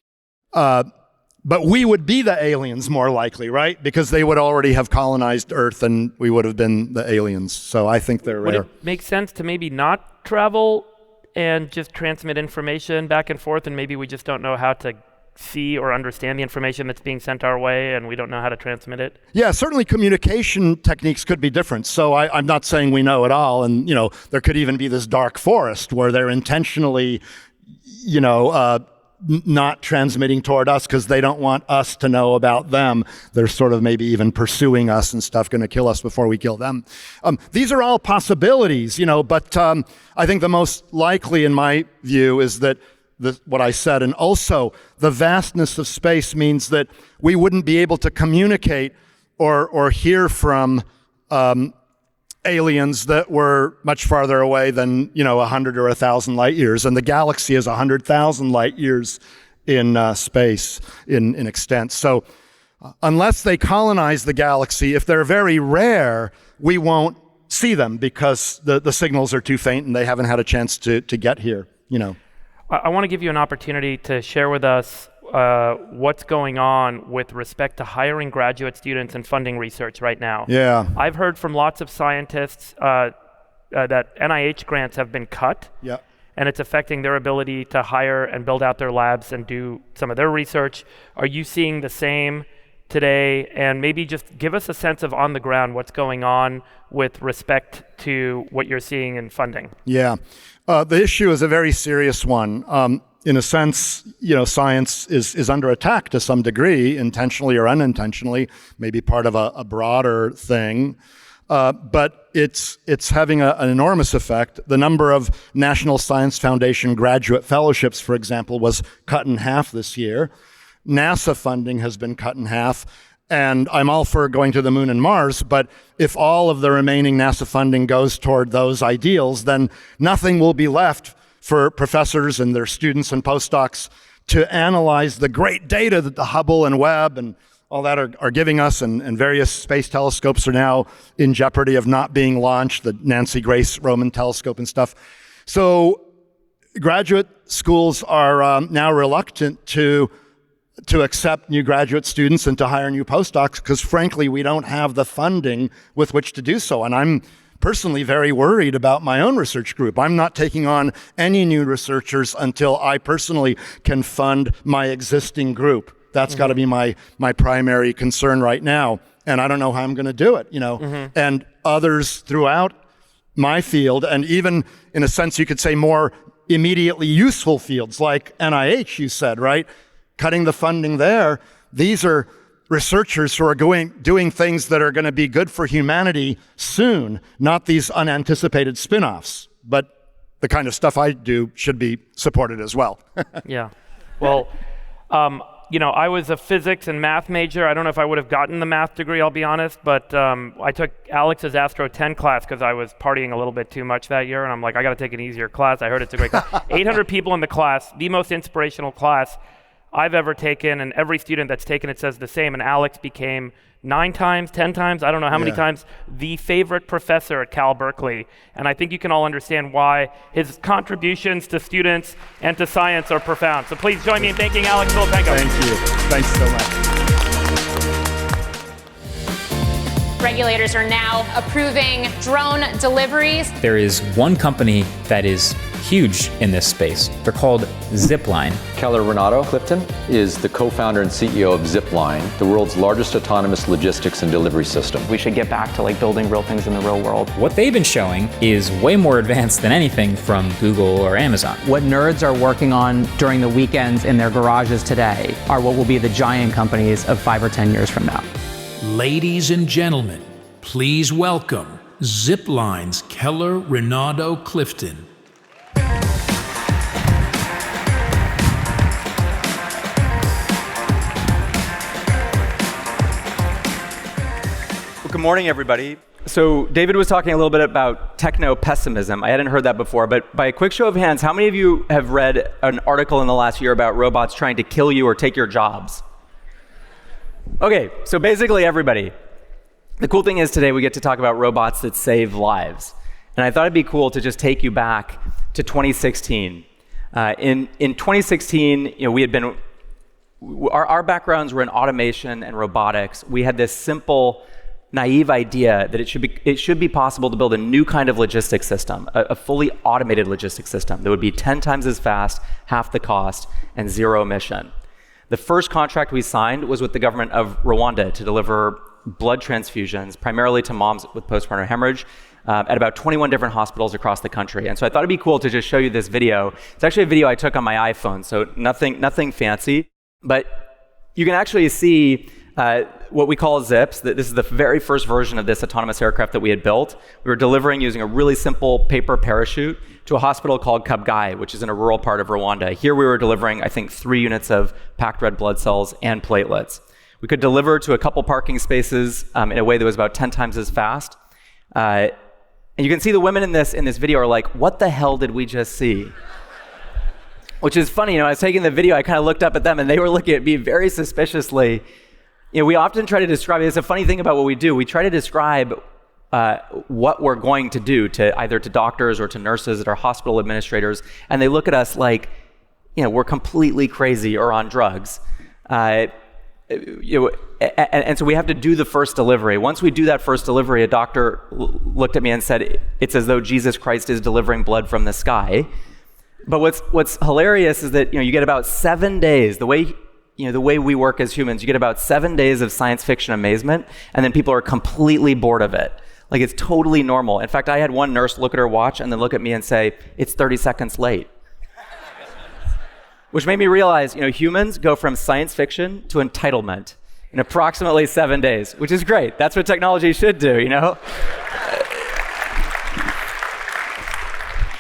But we would be the aliens more likely, right? Because they would already have colonized Earth and we would have been the aliens. So I think they're rare. Would it make sense to maybe not travel and just transmit information back and forth, and maybe we just don't know how to see or understand the information that's being sent our way, and we don't know how to transmit it? Yeah, certainly communication techniques could be different. So I'm not saying we know it all. And, there could even be this dark forest where they're intentionally, not transmitting toward us because they don't want us to know about them. They're sort of maybe even pursuing us and stuff, going to kill us before we kill them. These are all possibilities, but I think the most likely, in my view, is that what I said, and also the vastness of space means that we wouldn't be able to communicate or hear from aliens that were much farther away than, 100 or 1,000 light years. And the galaxy is 100,000 light years in space, in extent. So unless they colonize the galaxy, if they're very rare, we won't see them because the signals are too faint and they haven't had a chance to get here, I want to give you an opportunity to share with us what's going on with respect to hiring graduate students and funding research right now. Yeah. I've heard from lots of scientists that NIH grants have been cut. Yeah. And it's affecting their ability to hire and build out their labs and do some of their research. Are you seeing the same today? And maybe just give us a sense of on the ground what's going on with respect to what you're seeing in funding. Yeah. The issue is a very serious one. In a sense, science is under attack to some degree, intentionally or unintentionally, maybe part of a broader thing. But it's having an enormous effect. The number of National Science Foundation graduate fellowships, for example, was cut in half this year. NASA funding has been cut in half. And I'm all for going to the moon and Mars, but if all of the remaining NASA funding goes toward those ideals, then nothing will be left for professors and their students and postdocs to analyze the great data that the Hubble and Webb and all that are giving us, and various space telescopes are now in jeopardy of not being launched, the Nancy Grace Roman telescope and stuff. So graduate schools are now reluctant to accept new graduate students and to hire new postdocs because, frankly, we don't have the funding with which to do so. And I'm personally very worried about my own research group. I'm not taking on any new researchers until I personally can fund my existing group. That's got to be my primary concern right now. And I don't know how I'm going to do it, And others throughout my field, and even in a sense, you could say more immediately useful fields like NIH, you said, right? Cutting the funding there. These are researchers who are doing things that are going to be good for humanity soon, not these unanticipated spin-offs. But the kind of stuff I do should be supported as well. Yeah. Well, I was a physics and math major. I don't know if I would have gotten the math degree, I'll be honest, but I took Alex's Astro 10 class because I was partying a little bit too much that year, and I'm like, I got to take an easier class. I heard it's a great class. 800 people in the class, the most inspirational class I've ever taken, and every student that's taken it says the same, and Alex became 9 times, 10 times, I don't know how many times, the favorite professor at Cal Berkeley. And I think you can all understand why his contributions to students and to science are profound. So please join me in thanking Alex Filippenko. Thank you. Thanks so much. Regulators are now approving drone deliveries. There is one company that is huge in this space. They're called Zipline. Keller Rinaudo Cliffton is the co-founder and CEO of Zipline, the world's largest autonomous logistics and delivery system. We should get back to building real things in the real world. What they've been showing is way more advanced than anything from Google or Amazon. What nerds are working on during the weekends in their garages today are what will be the giant companies of 5 or 10 years from now. Ladies and gentlemen, please welcome Zipline's Keller Rinaudo Cliffton. Well, good morning, everybody. So David was talking a little bit about techno-pessimism. I hadn't heard that before, but by a quick show of hands, how many of you have read an article in the last year about robots trying to kill you or take your jobs? Okay, so basically everybody. The cool thing is today we get to talk about robots that save lives. And I thought it'd be cool to just take you back to 2016. In 2016, we had been, our backgrounds were in automation and robotics. We had this simple, naive idea that it should be possible to build a new kind of logistics system, a fully automated logistics system that would be 10 times as fast, half the cost, and zero emission. The first contract we signed was with the government of Rwanda to deliver blood transfusions, primarily to moms with postpartum hemorrhage, at about 21 different hospitals across the country. And so I thought it'd be cool to just show you this video. It's actually a video I took on my iPhone, so nothing fancy. But you can actually see what we call zips. This is the very first version of this autonomous aircraft that we had built. We were delivering using a really simple paper parachute to a hospital called Kabgayi, which is in a rural part of Rwanda. Here we were delivering, I think, 3 units of packed red blood cells and platelets. We could deliver to a couple parking spaces in a way that was about 10 times as fast. And you can see the women in this video are like, what the hell did we just see? Which is funny, I was taking the video, I kind of looked up at them and they were looking at me very suspiciously. We often try to describe, it's a funny thing about what we do, we try to describe what we're going to do to either to doctors or to nurses or hospital administrators, and they look at us like, we're completely crazy or on drugs. And so we have to do the first delivery. Once we do that first delivery, a doctor looked at me and said, it's as though Jesus Christ is delivering blood from the sky. But what's hilarious is that you get about 7 days, the way we work as humans, you get about 7 days of science fiction amazement, and then people are completely bored of it. Like, it's totally normal. In fact, I had one nurse look at her watch and then look at me and say, it's 30 seconds late. Which made me realize, humans go from science fiction to entitlement in approximately 7 days, which is great. That's what technology should do,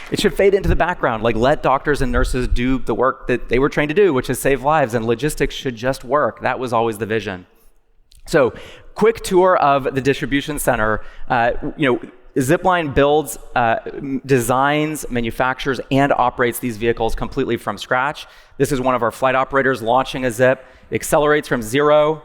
It should fade into the background, like let doctors and nurses do the work that they were trained to do, which is save lives, and logistics should just work. That was always the vision. So, quick tour of the distribution center. Zipline builds, designs, manufactures, and operates these vehicles completely from scratch. This is one of our flight operators launching a Zip. It accelerates from 0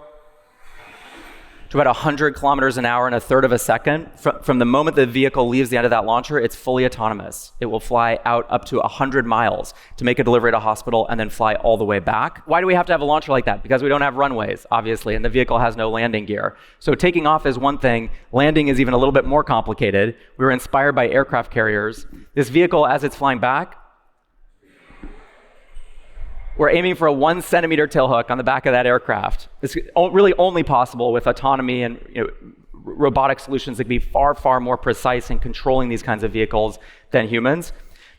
to about 100 kilometers an hour in a third of a second. From the moment the vehicle leaves the end of that launcher, it's fully autonomous. It will fly out up to 100 miles to make a delivery at a hospital and then fly all the way back. Why do we have to have a launcher like that? Because we don't have runways, obviously, and the vehicle has no landing gear. So taking off is one thing. Landing is even a little bit more complicated. We were inspired by aircraft carriers. This vehicle, as it's flying back, we're aiming for a 1 centimeter tail hook on the back of that aircraft. It's really only possible with autonomy and robotic solutions that can be far, far more precise in controlling these kinds of vehicles than humans.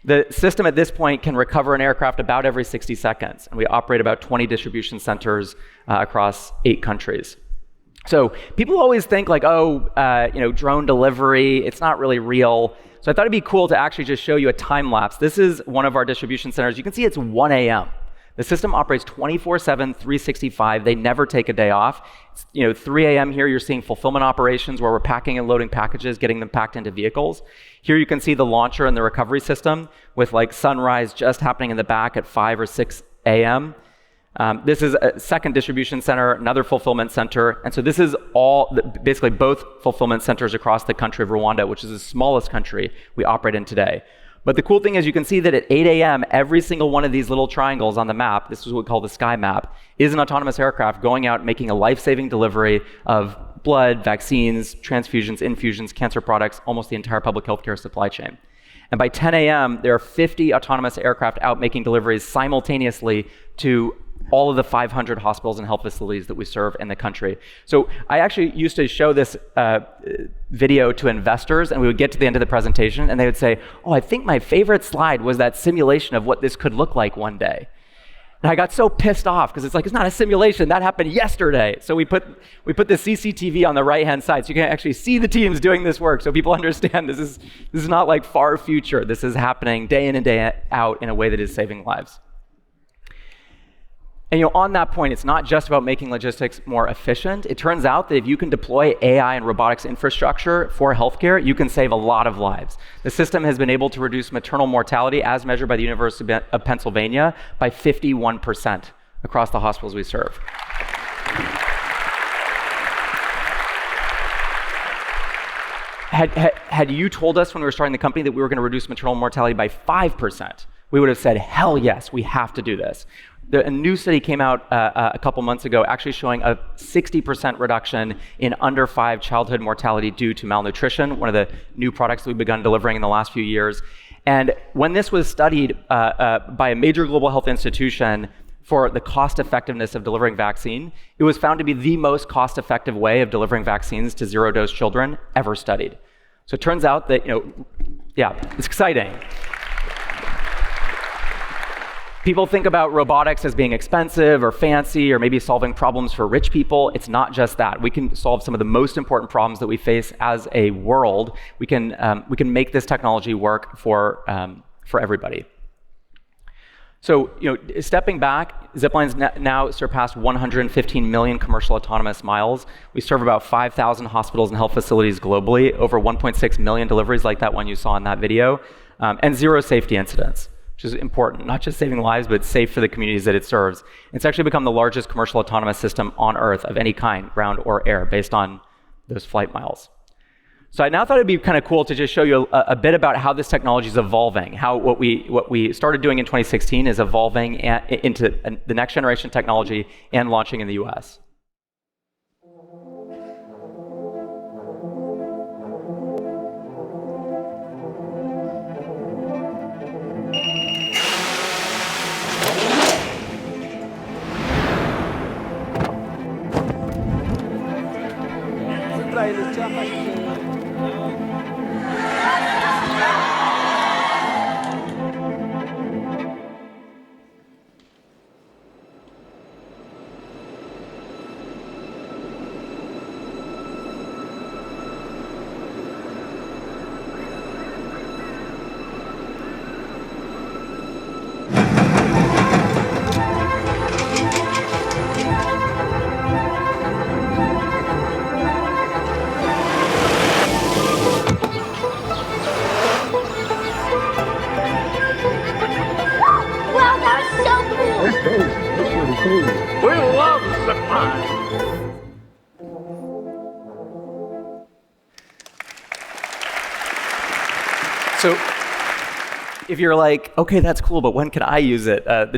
The system at this point can recover an aircraft about every 60 seconds, and we operate about 20 distribution centers across 8 countries. So people always think like, drone delivery, it's not really real. So I thought it'd be cool to actually just show you a time lapse. This is one of our distribution centers. You can see it's 1 a.m. The system operates 24/7, 365. They never take a day off. 3 a.m. here, you're seeing fulfillment operations where we're packing and loading packages, getting them packed into vehicles. Here you can see the launcher and the recovery system with like sunrise just happening in the back at 5 or 6 a.m. This is a second distribution center, another fulfillment center. And so this is basically both fulfillment centers across the country of Rwanda, which is the smallest country we operate in today. But the cool thing is you can see that at 8 a.m., every single one of these little triangles on the map, this is what we call the sky map, is an autonomous aircraft going out making a life-saving delivery of blood, vaccines, transfusions, infusions, cancer products, almost the entire public healthcare supply chain. And by 10 a.m., there are 50 autonomous aircraft out making deliveries simultaneously to all of the 500 hospitals and health facilities that we serve in the country. So I actually used to show this video to investors, and we would get to the end of the presentation, and they would say, I think my favorite slide was that simulation of what this could look like one day. And I got so pissed off, because it's like, it's not a simulation, that happened yesterday. So we put the CCTV on the right-hand side, so you can actually see the teams doing this work, so people understand this is not like far future. This is happening day in and day out in a way that is saving lives. And on that point, it's not just about making logistics more efficient. It turns out that if you can deploy AI and robotics infrastructure for healthcare, you can save a lot of lives. The system has been able to reduce maternal mortality, as measured by the University of Pennsylvania, by 51% across the hospitals we serve. Had you told us when we were starting the company that we were going to reduce maternal mortality by 5%, we would have said, hell yes, we have to do this. A new study came out a couple months ago actually showing a 60% reduction in under 5 childhood mortality due to malnutrition, one of the new products that we've begun delivering in the last few years. And when this was studied by a major global health institution for the cost effectiveness of delivering vaccine, it was found to be the most cost effective way of delivering vaccines to 0-dose children ever studied. So it turns out that, it's exciting. People think about robotics as being expensive or fancy or maybe solving problems for rich people. It's not just that. We can solve some of the most important problems that we face as a world. We can make this technology work for everybody. So, stepping back, Zipline's now surpassed 115 million commercial autonomous miles. We serve about 5,000 hospitals and health facilities globally, over 1.6 million deliveries like that one you saw in that video, and 0 safety incidents, which is important, not just saving lives, but safe for the communities that it serves. It's actually become the largest commercial autonomous system on Earth of any kind, ground or air, based on those flight miles. So I now thought it'd be kind of cool to just show you a bit about how this technology is evolving, how what we started doing in 2016 is evolving into the next generation technology and launching in the US. So if you're like, okay, that's cool, but when can I use it? The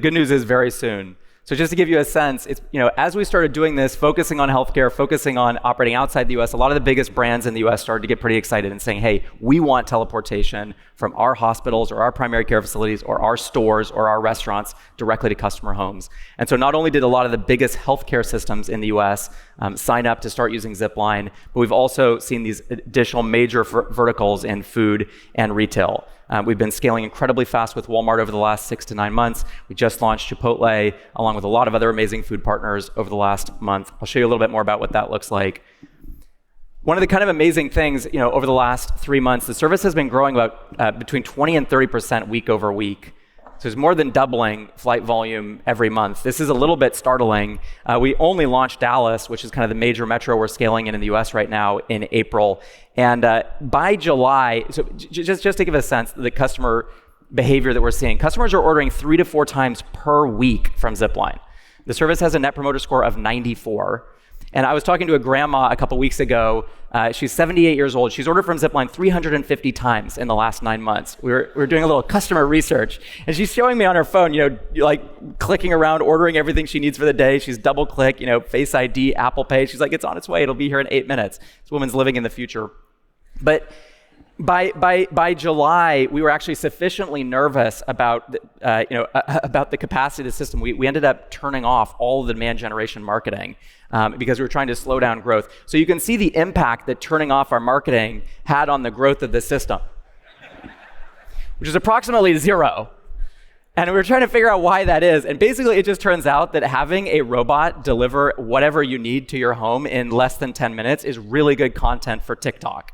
good news is very soon. So just to give you a sense, it's, as we started doing this, focusing on healthcare, focusing on operating outside the US, a lot of the biggest brands in the US started to get pretty excited and saying, hey, we want teleportation from our hospitals or our primary care facilities or our stores or our restaurants directly to customer homes. And so not only did a lot of the biggest healthcare systems in the US sign up to start using Zipline, but we've also seen these additional major verticals in food and retail. We've been scaling incredibly fast with Walmart over the last 6 to 9 months. We just launched Chipotle, along with a lot of other amazing food partners over the last month. I'll show you a little bit more about what that looks like. One of the kind of amazing things, over the last 3 months, the service has been growing about between 20 and 30% week over week. So there's more than doubling flight volume every month. This is a little bit startling. We only launched Dallas, which is kind of the major metro we're scaling in the US right now, in April. And by July, so just to give a sense of the customer behavior that we're seeing, customers are ordering 3 to 4 times per week from Zipline. The service has a net promoter score of 94. And I was talking to a grandma a couple weeks ago. She's 78 years old. She's ordered from Zipline 350 times in the last 9 months. We were doing a little customer research, and she's showing me on her phone, like clicking around, ordering everything she needs for the day. She's double-click, Face ID, Apple Pay. She's like, it's on its way. It'll be here in 8 minutes. This woman's living in the future. But by July, we were actually sufficiently nervous about the capacity of the system. We ended up turning off all of the demand generation marketing because we were trying to slow down growth. So you can see the impact that turning off our marketing had on the growth of the system, which is approximately 0. And we were trying to figure out why that is. And basically, it just turns out that having a robot deliver whatever you need to your home in less than 10 minutes is really good content for TikTok.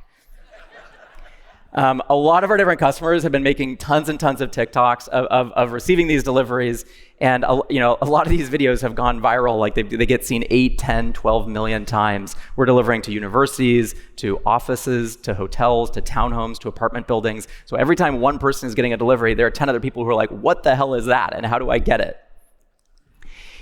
A lot of our different customers have been making tons and tons of TikToks of receiving these deliveries, and a lot of these videos have gone viral. Like they get seen 8, 10, 12 million times. We're delivering to universities, to offices, to hotels, to townhomes, to apartment buildings. So every time one person is getting a delivery, there are 10 other people who are like, what the hell is that, and how do I get it?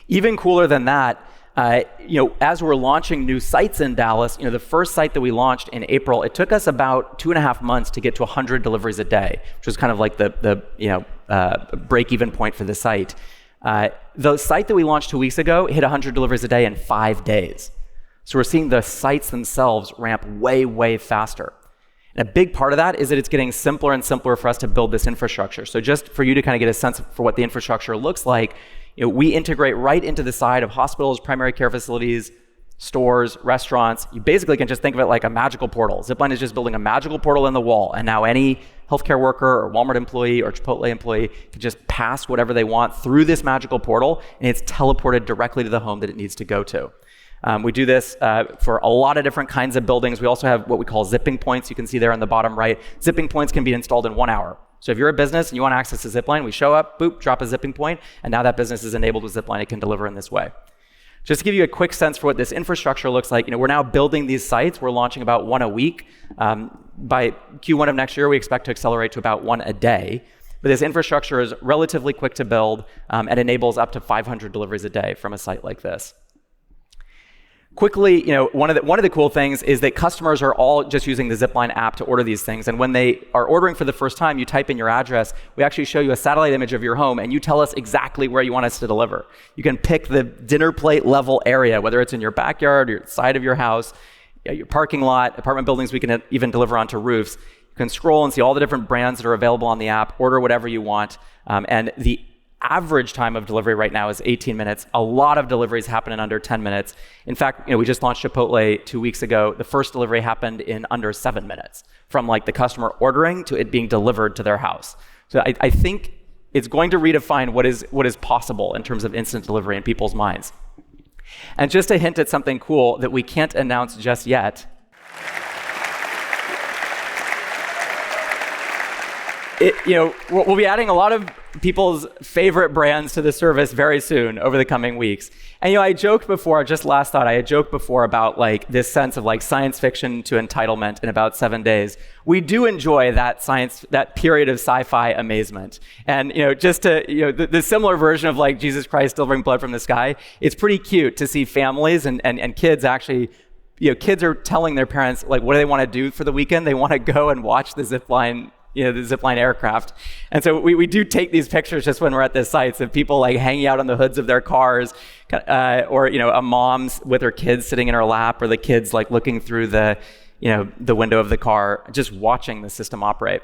Even cooler than that, as we're launching new sites in Dallas, the first site that we launched in April, it took us about 2.5 months to get to 100 deliveries a day, which was kind of like the break-even point for the site. The site that we launched 2 weeks ago hit 100 deliveries a day in 5 days. So we're seeing the sites themselves ramp way, way faster. And a big part of that is that it's getting simpler and simpler for us to build this infrastructure. So just for you to kind of get a sense for what the infrastructure looks like, we integrate right into the side of hospitals, primary care facilities, stores, restaurants. You basically can just think of it like a magical portal. Zipline is just building a magical portal in the wall, and now any healthcare worker or Walmart employee or Chipotle employee can just pass whatever they want through this magical portal, and it's teleported directly to the home that it needs to go to. We do this for a lot of different kinds of buildings. We also have what we call zipping points. You can see there on the bottom right. Zipping points can be installed in 1 hour. So if you're a business and you want access to Zipline, we show up, boop, drop a zipping point, and now that business is enabled with Zipline. It can deliver in this way. Just to give you a quick sense for what this infrastructure looks like, we're now building these sites. We're launching about one a week. By Q1 of next year, we expect to accelerate to about one a day. But this infrastructure is relatively quick to build and enables up to 500 deliveries a day from a site like this. Quickly, one of the cool things is that customers are all just using the Zipline app to order these things. And when they are ordering for the first time, you type in your address. We actually show you a satellite image of your home, and you tell us exactly where you want us to deliver. You can pick the dinner plate level area, whether it's in your backyard, or side of your house, your parking lot, apartment buildings. We can even deliver onto roofs. You can scroll and see all the different brands that are available on the app, order whatever you want, and the average time of delivery right now is 18 minutes. A lot of deliveries happen in under 10 minutes. In fact, we just launched Chipotle 2 weeks ago. The first delivery happened in under 7 minutes, from like the customer ordering to it being delivered to their house. So I think it's going to redefine what is possible in terms of instant delivery in people's minds. And just to hint at something cool that we can't announce just yet, we'll be adding a lot of people's favorite brands to the service very soon over the coming weeks. And I joked before, just last thought, I had joked before about like this sense of like science fiction to entitlement in about 7 days. We do enjoy that period of sci-fi amazement. And just to the similar version of like Jesus Christ delivering blood from the sky, it's pretty cute to see families and kids actually. Kids are telling their parents like what do they want to do for the weekend. They want to go and watch the Zipline. The Zipline aircraft. And so we do take these pictures just when we're at the sites of people like hanging out on the hoods of their cars, or a mom with her kids sitting in her lap, or the kids like looking through the window of the car, just watching the system operate.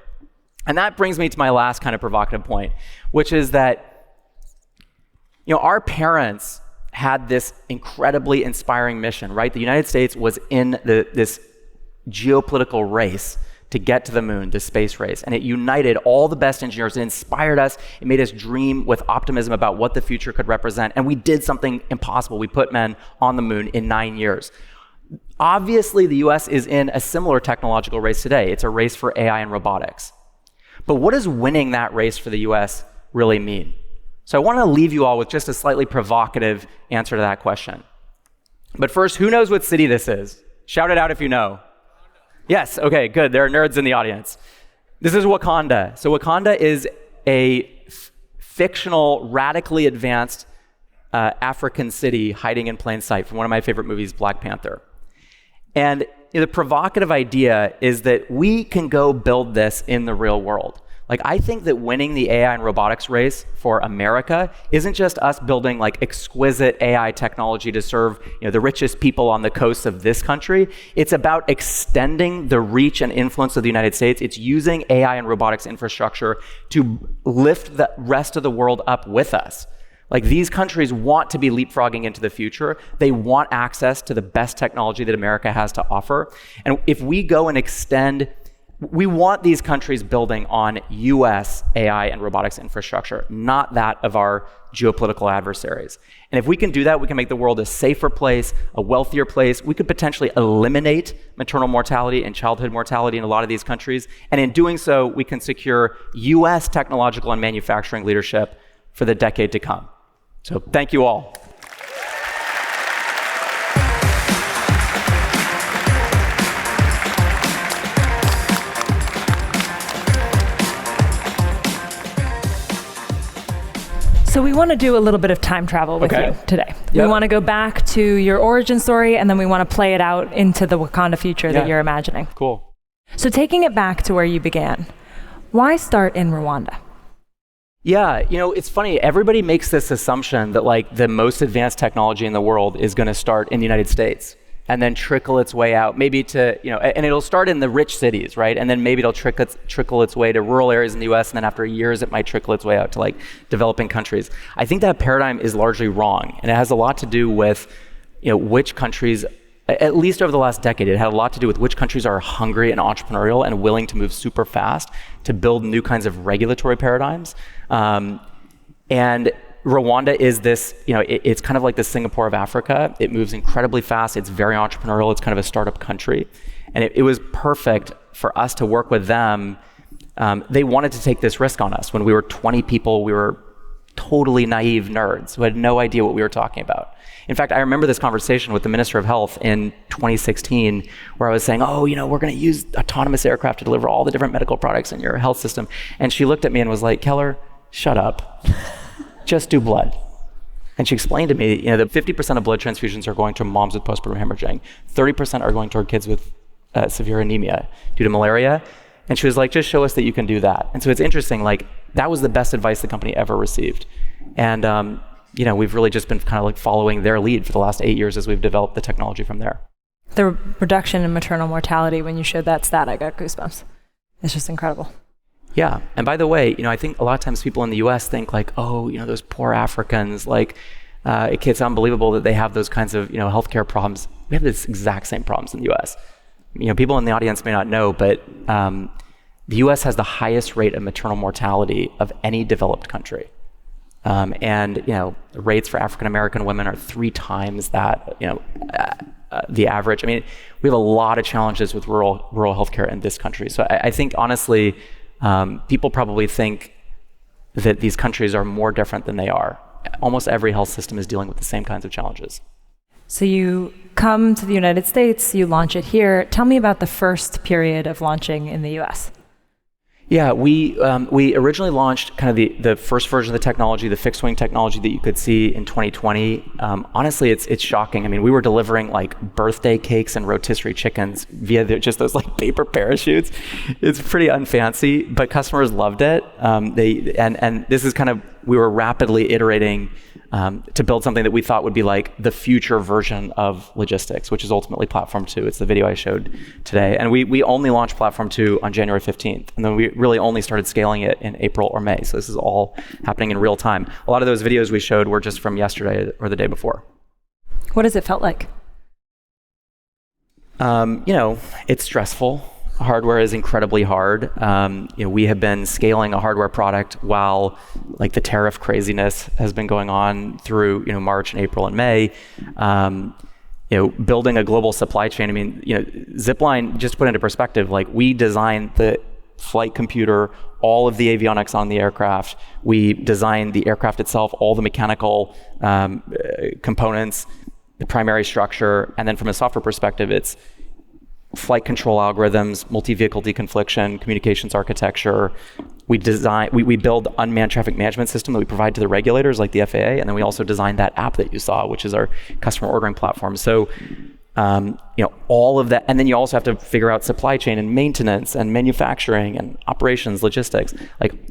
And that brings me to my last kind of provocative point, which is that our parents had this incredibly inspiring mission, right? The United States was in this geopolitical race to get to the moon, the space race. And it united all the best engineers. It inspired us. It made us dream with optimism about what the future could represent. And we did something impossible. We put men on the moon in 9 years. Obviously, the US is in a similar technological race today. It's a race for AI and robotics. But what does winning that race for the US really mean? So I want to leave you all with just a slightly provocative answer to that question. But first, who knows what city this is? Shout it out if you know. Yes, okay, good. There are nerds in the audience. This is Wakanda. So Wakanda is a fictional, radically advanced African city hiding in plain sight from one of my favorite movies, Black Panther. And the provocative idea is that we can go build this in the real world. Like, I think that winning the AI and robotics race for America isn't just us building like exquisite AI technology to serve the richest people on the coasts of this country. It's about extending the reach and influence of the United States. It's using AI and robotics infrastructure to lift the rest of the world up with us. Like, these countries want to be leapfrogging into the future. They want access to the best technology that America has to offer. And if we go and extend, we want these countries building on US AI and robotics infrastructure, not that of our geopolitical adversaries. And if we can do that, we can make the world a safer place, a wealthier place. We could potentially eliminate maternal mortality and childhood mortality in a lot of these countries. And in doing so, we can secure US technological and manufacturing leadership for the decade to come. So thank you all. So we want to do a little bit of time travel with you today. Yep. We want to go back to your origin story, and then we want to play it out into the Wakanda future that you're imagining. Cool. So taking it back to where you began, why start in Rwanda? Yeah, it's funny. Everybody makes this assumption that like the most advanced technology in the world is going to start in the United States and then trickle its way out, maybe to, and it'll start in the rich cities, right? And then maybe it'll trickle its way to rural areas in the US, and then after years, it might trickle its way out to like developing countries. I think that paradigm is largely wrong, and it has a lot to do with, which countries, at least over the last decade, it had a lot to do with which countries are hungry and entrepreneurial and willing to move super fast to build new kinds of regulatory paradigms. And Rwanda is this, it's kind of like the Singapore of Africa. It moves incredibly fast. It's very entrepreneurial. It's kind of a startup country. And it was perfect for us to work with them they wanted to take this risk on us. When we were 20 people, we were totally naive nerds who had no idea what we were talking about. In fact, I remember this conversation with the Minister of Health in 2016, where I was saying, oh, we're going to use autonomous aircraft to deliver all the different medical products in your health system. And she looked at me and was like, Keller, shut up. Just do blood. And she explained to me, that 50% of blood transfusions are going to moms with postpartum hemorrhaging. 30% are going toward kids with severe anemia due to malaria. And she was like, just show us that you can do that. And so it's interesting, that was the best advice the company ever received. And, we've really just been kind of following their lead for the last 8 years as we've developed the technology from there. The reduction in maternal mortality, when you showed that stat, I got goosebumps. It's just incredible. Yeah. And by the way, I think a lot of times people in the US think those poor Africans, it's unbelievable that they have those kinds of, healthcare problems. We have this exact same problems in the US. People in the audience may not know, but the US has the highest rate of maternal mortality of any developed country. And the rates for African American women are 3 times that, the average. We have a lot of challenges with rural healthcare in this country. So I think, honestly, people probably think that these countries are more different than they are. Almost every health system is dealing with the same kinds of challenges. So you come to the United States, you launch it here. Tell me about the first period of launching in the US. Yeah, we originally launched kind of the first version of the technology, the fixed wing technology that you could see in 2020. Honestly, it's shocking. We were delivering birthday cakes and rotisserie chickens via just those paper parachutes. It's pretty unfancy, but customers loved it. And this is we were rapidly iterating to build something that we thought would be the future version of logistics, which is ultimately Platform 2. It's the video I showed today. And we only launched Platform 2 on January 15th. And then we really only started scaling it in April or May. So this is all happening in real time. A lot of those videos we showed were just from yesterday or the day before. What has it felt like? It's stressful. Hardware is incredibly hard. We have been scaling a hardware product while the tariff craziness has been going on through March and April and May. Building a global supply chain. Zipline, just to put into perspective, we designed the flight computer, all of the avionics on the aircraft. We designed the aircraft itself, all the mechanical components, the primary structure, and then from a software perspective, it's flight control algorithms, multi-vehicle deconfliction, communications architecture. We build unmanned traffic management system that we provide to the regulators like the FAA, and then we also designed that app that you saw, which is our customer ordering platform. So, all of that, and then you also have to figure out supply chain and maintenance and manufacturing and operations, logistics.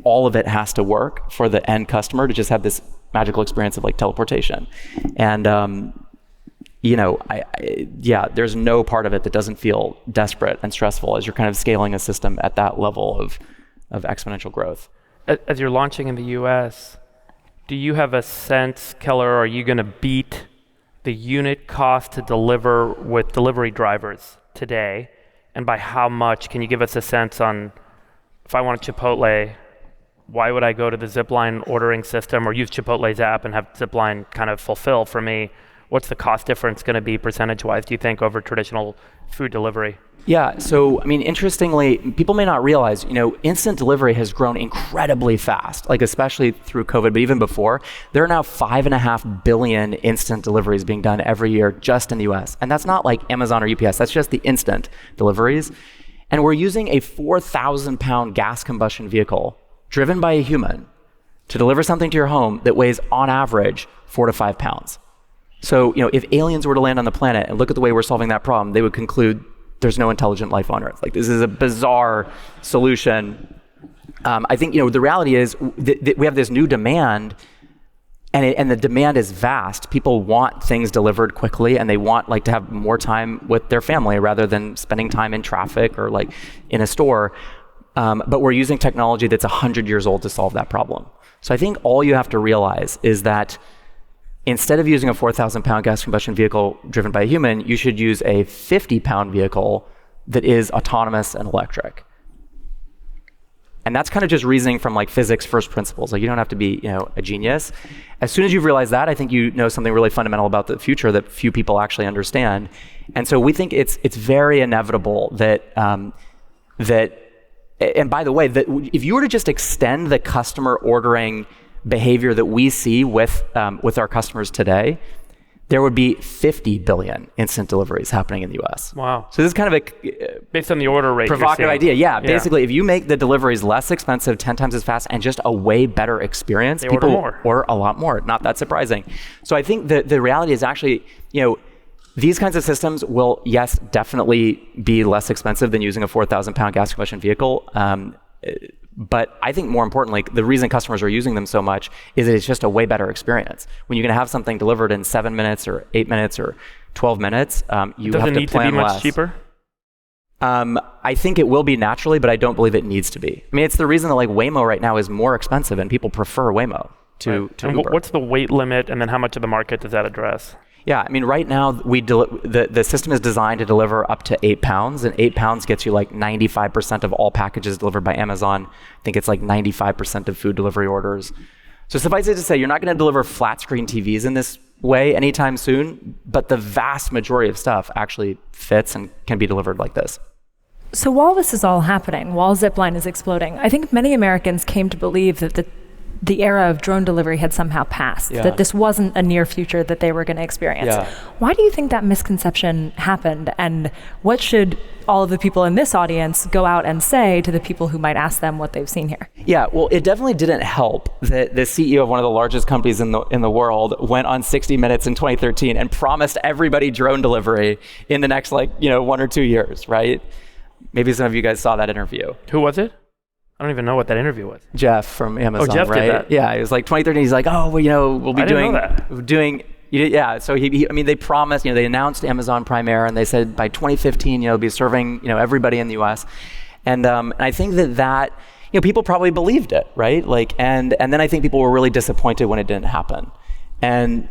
All of it has to work for the end customer to just have this magical experience of teleportation. And there's no part of it that doesn't feel desperate and stressful as you're kind of scaling a system at that level of exponential growth. As you're launching in the US, do you have a sense, Keller, are you going to beat the unit cost to deliver with delivery drivers today? And by how much? Can you give us a sense on, if I want a Chipotle, why would I go to the Zipline ordering system or use Chipotle's app and have Zipline kind of fulfill for me? What's the cost difference going to be percentage-wise, do you think, over traditional food delivery? Yeah, so interestingly, people may not realize, instant delivery has grown incredibly fast, especially through COVID, but even before. There are now 5.5 billion instant deliveries being done every year just in the US. And that's not like Amazon or UPS, that's just the instant deliveries. And we're using a 4,000-pound gas combustion vehicle driven by a human to deliver something to your home that weighs, on average, 4 to 5 pounds. So, if aliens were to land on the planet and look at the way we're solving that problem, they would conclude there's no intelligent life on Earth. This is a bizarre solution. I think, the reality is that we have this new demand, and the demand is vast. People want things delivered quickly, and they want to have more time with their family rather than spending time in traffic or in a store. But we're using technology that's 100 years old to solve that problem. So I think all you have to realize is that instead of using a 4,000-pound gas combustion vehicle driven by a human, you should use a 50-pound vehicle that is autonomous and electric. And that's kind of just reasoning from physics first principles. You don't have to be a genius. As soon as you've realized that, I think you know something really fundamental about the future that few people actually understand. And so we think it's very inevitable that and by the way, if you were to just extend the customer ordering behavior that we see with our customers today, there would be 50 billion instant deliveries happening in the US. Wow. So this is kind of a based on the order rate. Provocative idea. Yeah. Basically, if you make the deliveries less expensive, 10 times as fast, and just a way better experience, people order a lot more. Not that surprising. So I think the reality is actually, these kinds of systems will, yes, definitely be less expensive than using a 4,000-pound gas combustion vehicle. But I think more importantly, the reason customers are using them so much is that it's just a way better experience. When you can have something delivered in 7 minutes or 8 minutes or 12 minutes, you have to plan less. Does it need to be much cheaper? I think it will be naturally, but I don't believe it needs to be. I mean, it's the reason that Waymo right now is more expensive and people prefer Waymo to Uber. What's the weight limit, and then how much of the market does that address? Yeah, I mean, right now the system is designed to deliver up to 8 pounds, and 8 pounds gets you 95% of all packages delivered by Amazon. I think it's 95% of food delivery orders. So suffice it to say, you're not going to deliver flat screen TVs in this way anytime soon, but the vast majority of stuff actually fits and can be delivered like this. So while this is all happening, while Zipline is exploding, I think many Americans came to believe that the era of drone delivery had somehow passed, that this wasn't a near future that they were going to experience. Why do you think that misconception happened, and what should all of the people in this audience go out and say to the people who might ask them what they've seen here? Yeah, well, it definitely didn't help that the CEO of one of the largest companies in the world went on 60 Minutes in 2013 and promised everybody drone delivery in the next 1 or 2 years, right? Maybe some of you guys saw that interview. Who was it? I don't even know what that interview was. Jeff from Amazon, Jeff right? did that. Yeah, it was 2013. He's like, we'll be doing. Yeah, so they promised, they announced Amazon Prime Air, and they said by 2015, it'll be serving, everybody in the U.S. And I think that people probably believed it, right? And then I think people were really disappointed when it didn't happen. And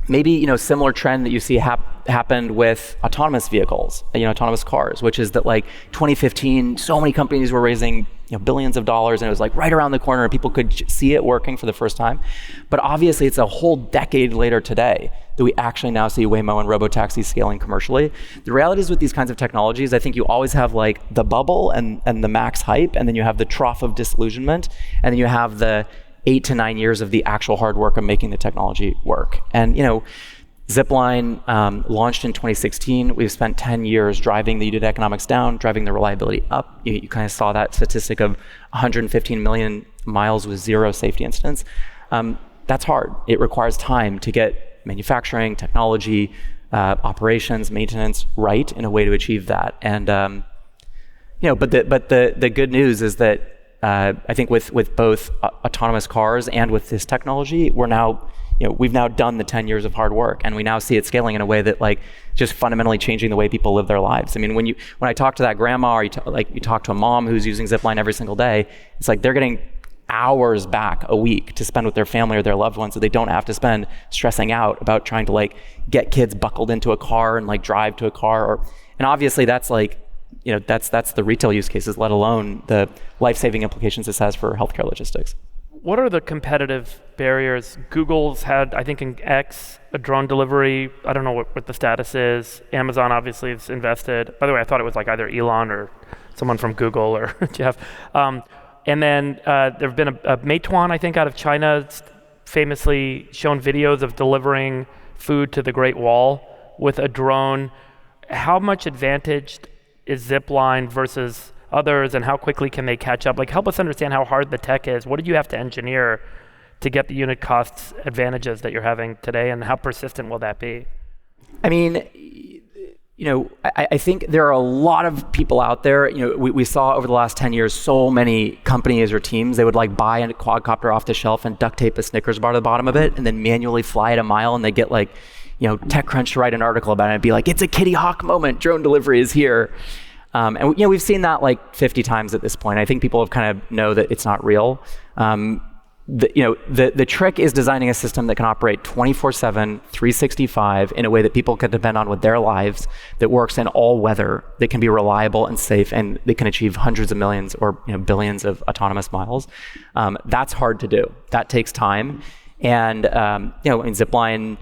maybe, similar trend that you see happened with autonomous vehicles, autonomous cars, which is that 2015, so many companies were raising billions of dollars, and it was right around the corner and people could see it working for the first time. But obviously it's a whole decade later today that we actually now see Waymo and robotaxis scaling commercially. The reality is with these kinds of technologies, I think you always have the bubble and the max hype, and then you have the trough of disillusionment, and then you have the 8 to 9 years of the actual hard work of making the technology work. And Zipline launched in 2016. We've spent 10 years driving the unit economics down, driving the reliability up. You kind of saw that statistic of 115 million miles with 0 safety incidents. That's hard. It requires time to get manufacturing, technology, operations, maintenance right in a way to achieve that. And but the good news is that I think with both autonomous cars and with this technology, we've now done the 10 years of hard work, and we now see it scaling in a way that just fundamentally changing the way people live their lives. I mean, when I talk to that grandma, or you talk to a mom who's using Zipline every single day, it's they're getting hours back a week to spend with their family or their loved ones, so they don't have to spend stressing out about trying to get kids buckled into a car and drive to a car. And obviously that's that's the retail use cases, let alone the life-saving implications this has for healthcare logistics. What are the competitive barriers? Google's had, I think in X, a drone delivery. I don't know what the status is. Amazon obviously has invested. By the way, I thought it was either Elon or someone from Google or Jeff. And then there have been a Meituan, I think, out of China, famously shown videos of delivering food to the Great Wall with a drone. How much advantaged is Zipline versus others, and how quickly can they catch up? Help us understand how hard the tech is. What did you have to engineer to get the unit cost advantages that you're having today, and how persistent will that be? I mean, I think there are a lot of people out there. We saw over the last 10 years so many companies or teams, they would buy a quadcopter off the shelf and duct tape a Snickers bar to the bottom of it, and then manually fly it a mile, and they get TechCrunch to write an article about it and be it's a Kitty Hawk moment, drone delivery is here. And we've seen that 50 times at this point. I think people have kind of know that it's not real. The trick is designing a system that can operate 24/7, 365 in a way that people can depend on with their lives, that works in all weather, that can be reliable and safe, and that can achieve hundreds of millions or billions of autonomous miles. That's hard to do. That takes time. And Zipline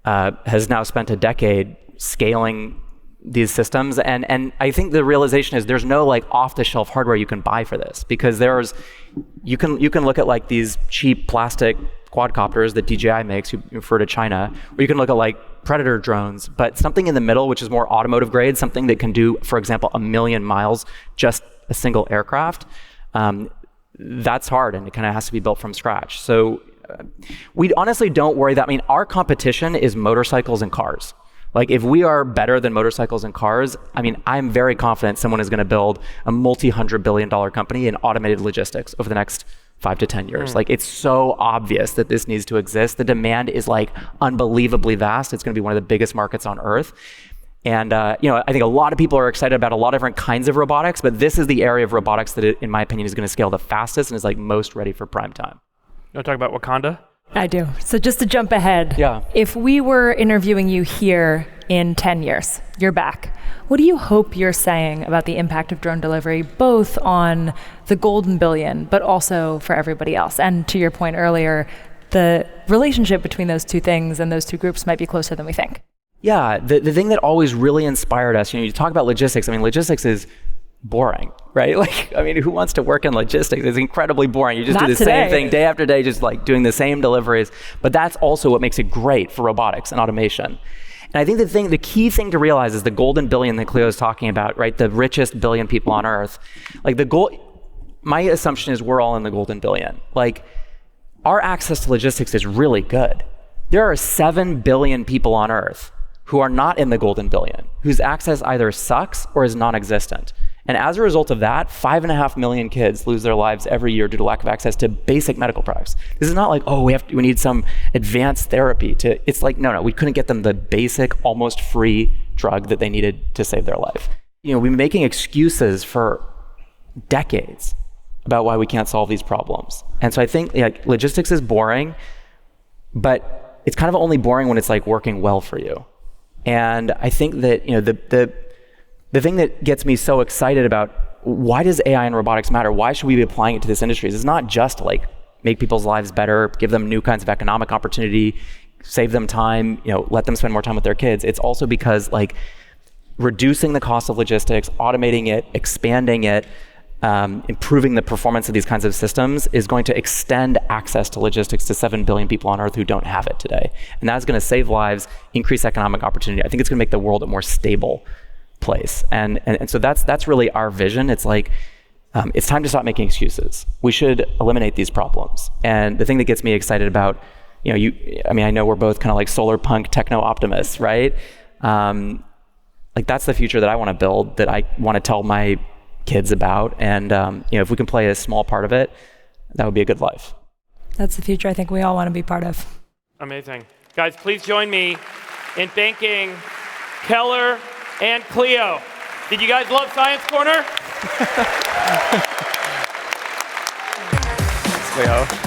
has now spent a decade scaling these systems. And I think the realization is there's no like off-the-shelf hardware you can buy for this, because you can look at like these cheap plastic quadcopters that DJI makes, you refer to China, or you can look at like Predator drones, but something in the middle, which is more automotive grade, something that can do, for example, 1 million miles, just a single aircraft, that's hard, and it kind of has to be built from scratch. So we honestly don't worry that. I mean, our competition is motorcycles and cars. Like, if we are better than motorcycles and cars, I mean, I'm very confident someone is going to build a multi-$100 billion company in automated logistics over the next 5 to 10 years. Like, it's so obvious that this needs to exist. The demand is like unbelievably vast. It's going to be one of the biggest markets on Earth. And I think a lot of people are excited about a lot of different kinds of robotics, but this is the area of robotics that, in my opinion, is going to scale the fastest and is like most ready for prime time. You want to talk about Wakanda? I do. So just to jump ahead, yeah. If we were interviewing you here in 10 years, you're back, what do you hope you're saying about the impact of drone delivery, both on the golden billion, but also for everybody else? And to your point earlier, the relationship between those two things and those two groups might be closer than we think. Yeah, the thing that always really inspired us, you talk about logistics. I mean, logistics is boring, right? Like, I mean, who wants to work in logistics? It's incredibly boring. You just do the same thing day after day, just like doing the same deliveries. But that's also what makes it great for robotics and automation. And I think the key thing to realize is the golden billion that Cleo is talking about, right? The richest billion people on Earth. Like, my assumption is we're all in the golden billion. Like, our access to logistics is really good. There are 7 billion people on Earth who are not in the golden billion, whose access either sucks or is non-existent. And as a result of that, 5.5 million kids lose their lives every year due to lack of access to basic medical products. This is not like, oh, we need some advanced therapy to, it's like, no, we couldn't get them the basic, almost free drug that they needed to save their life. We've been making excuses for decades about why we can't solve these problems. And so I think logistics is boring, but it's kind of only boring when it's like working well for you. And I think that the thing that gets me so excited about why does AI and robotics matter? Why should we be applying it to this industry? It's not just like make people's lives better, give them new kinds of economic opportunity, save them time, let them spend more time with their kids. It's also because like reducing the cost of logistics, automating it, expanding it, improving the performance of these kinds of systems is going to extend access to logistics to 7 billion people on Earth who don't have it today. And that's going to save lives, increase economic opportunity. I think it's going to make the world a more stable place. And so that's really our vision. It's like, it's time to stop making excuses. We should eliminate these problems. And the thing that gets me excited about, I know we're both kind of like solar punk techno-optimists, right? Like, that's the future that I want to build, that I want to tell my kids about. And if we can play a small part of it, that would be a good life. That's the future I think we all want to be part of. Amazing. Guys, please join me in thanking Keller and Cleo. Did you guys love Science Corner? Cleo.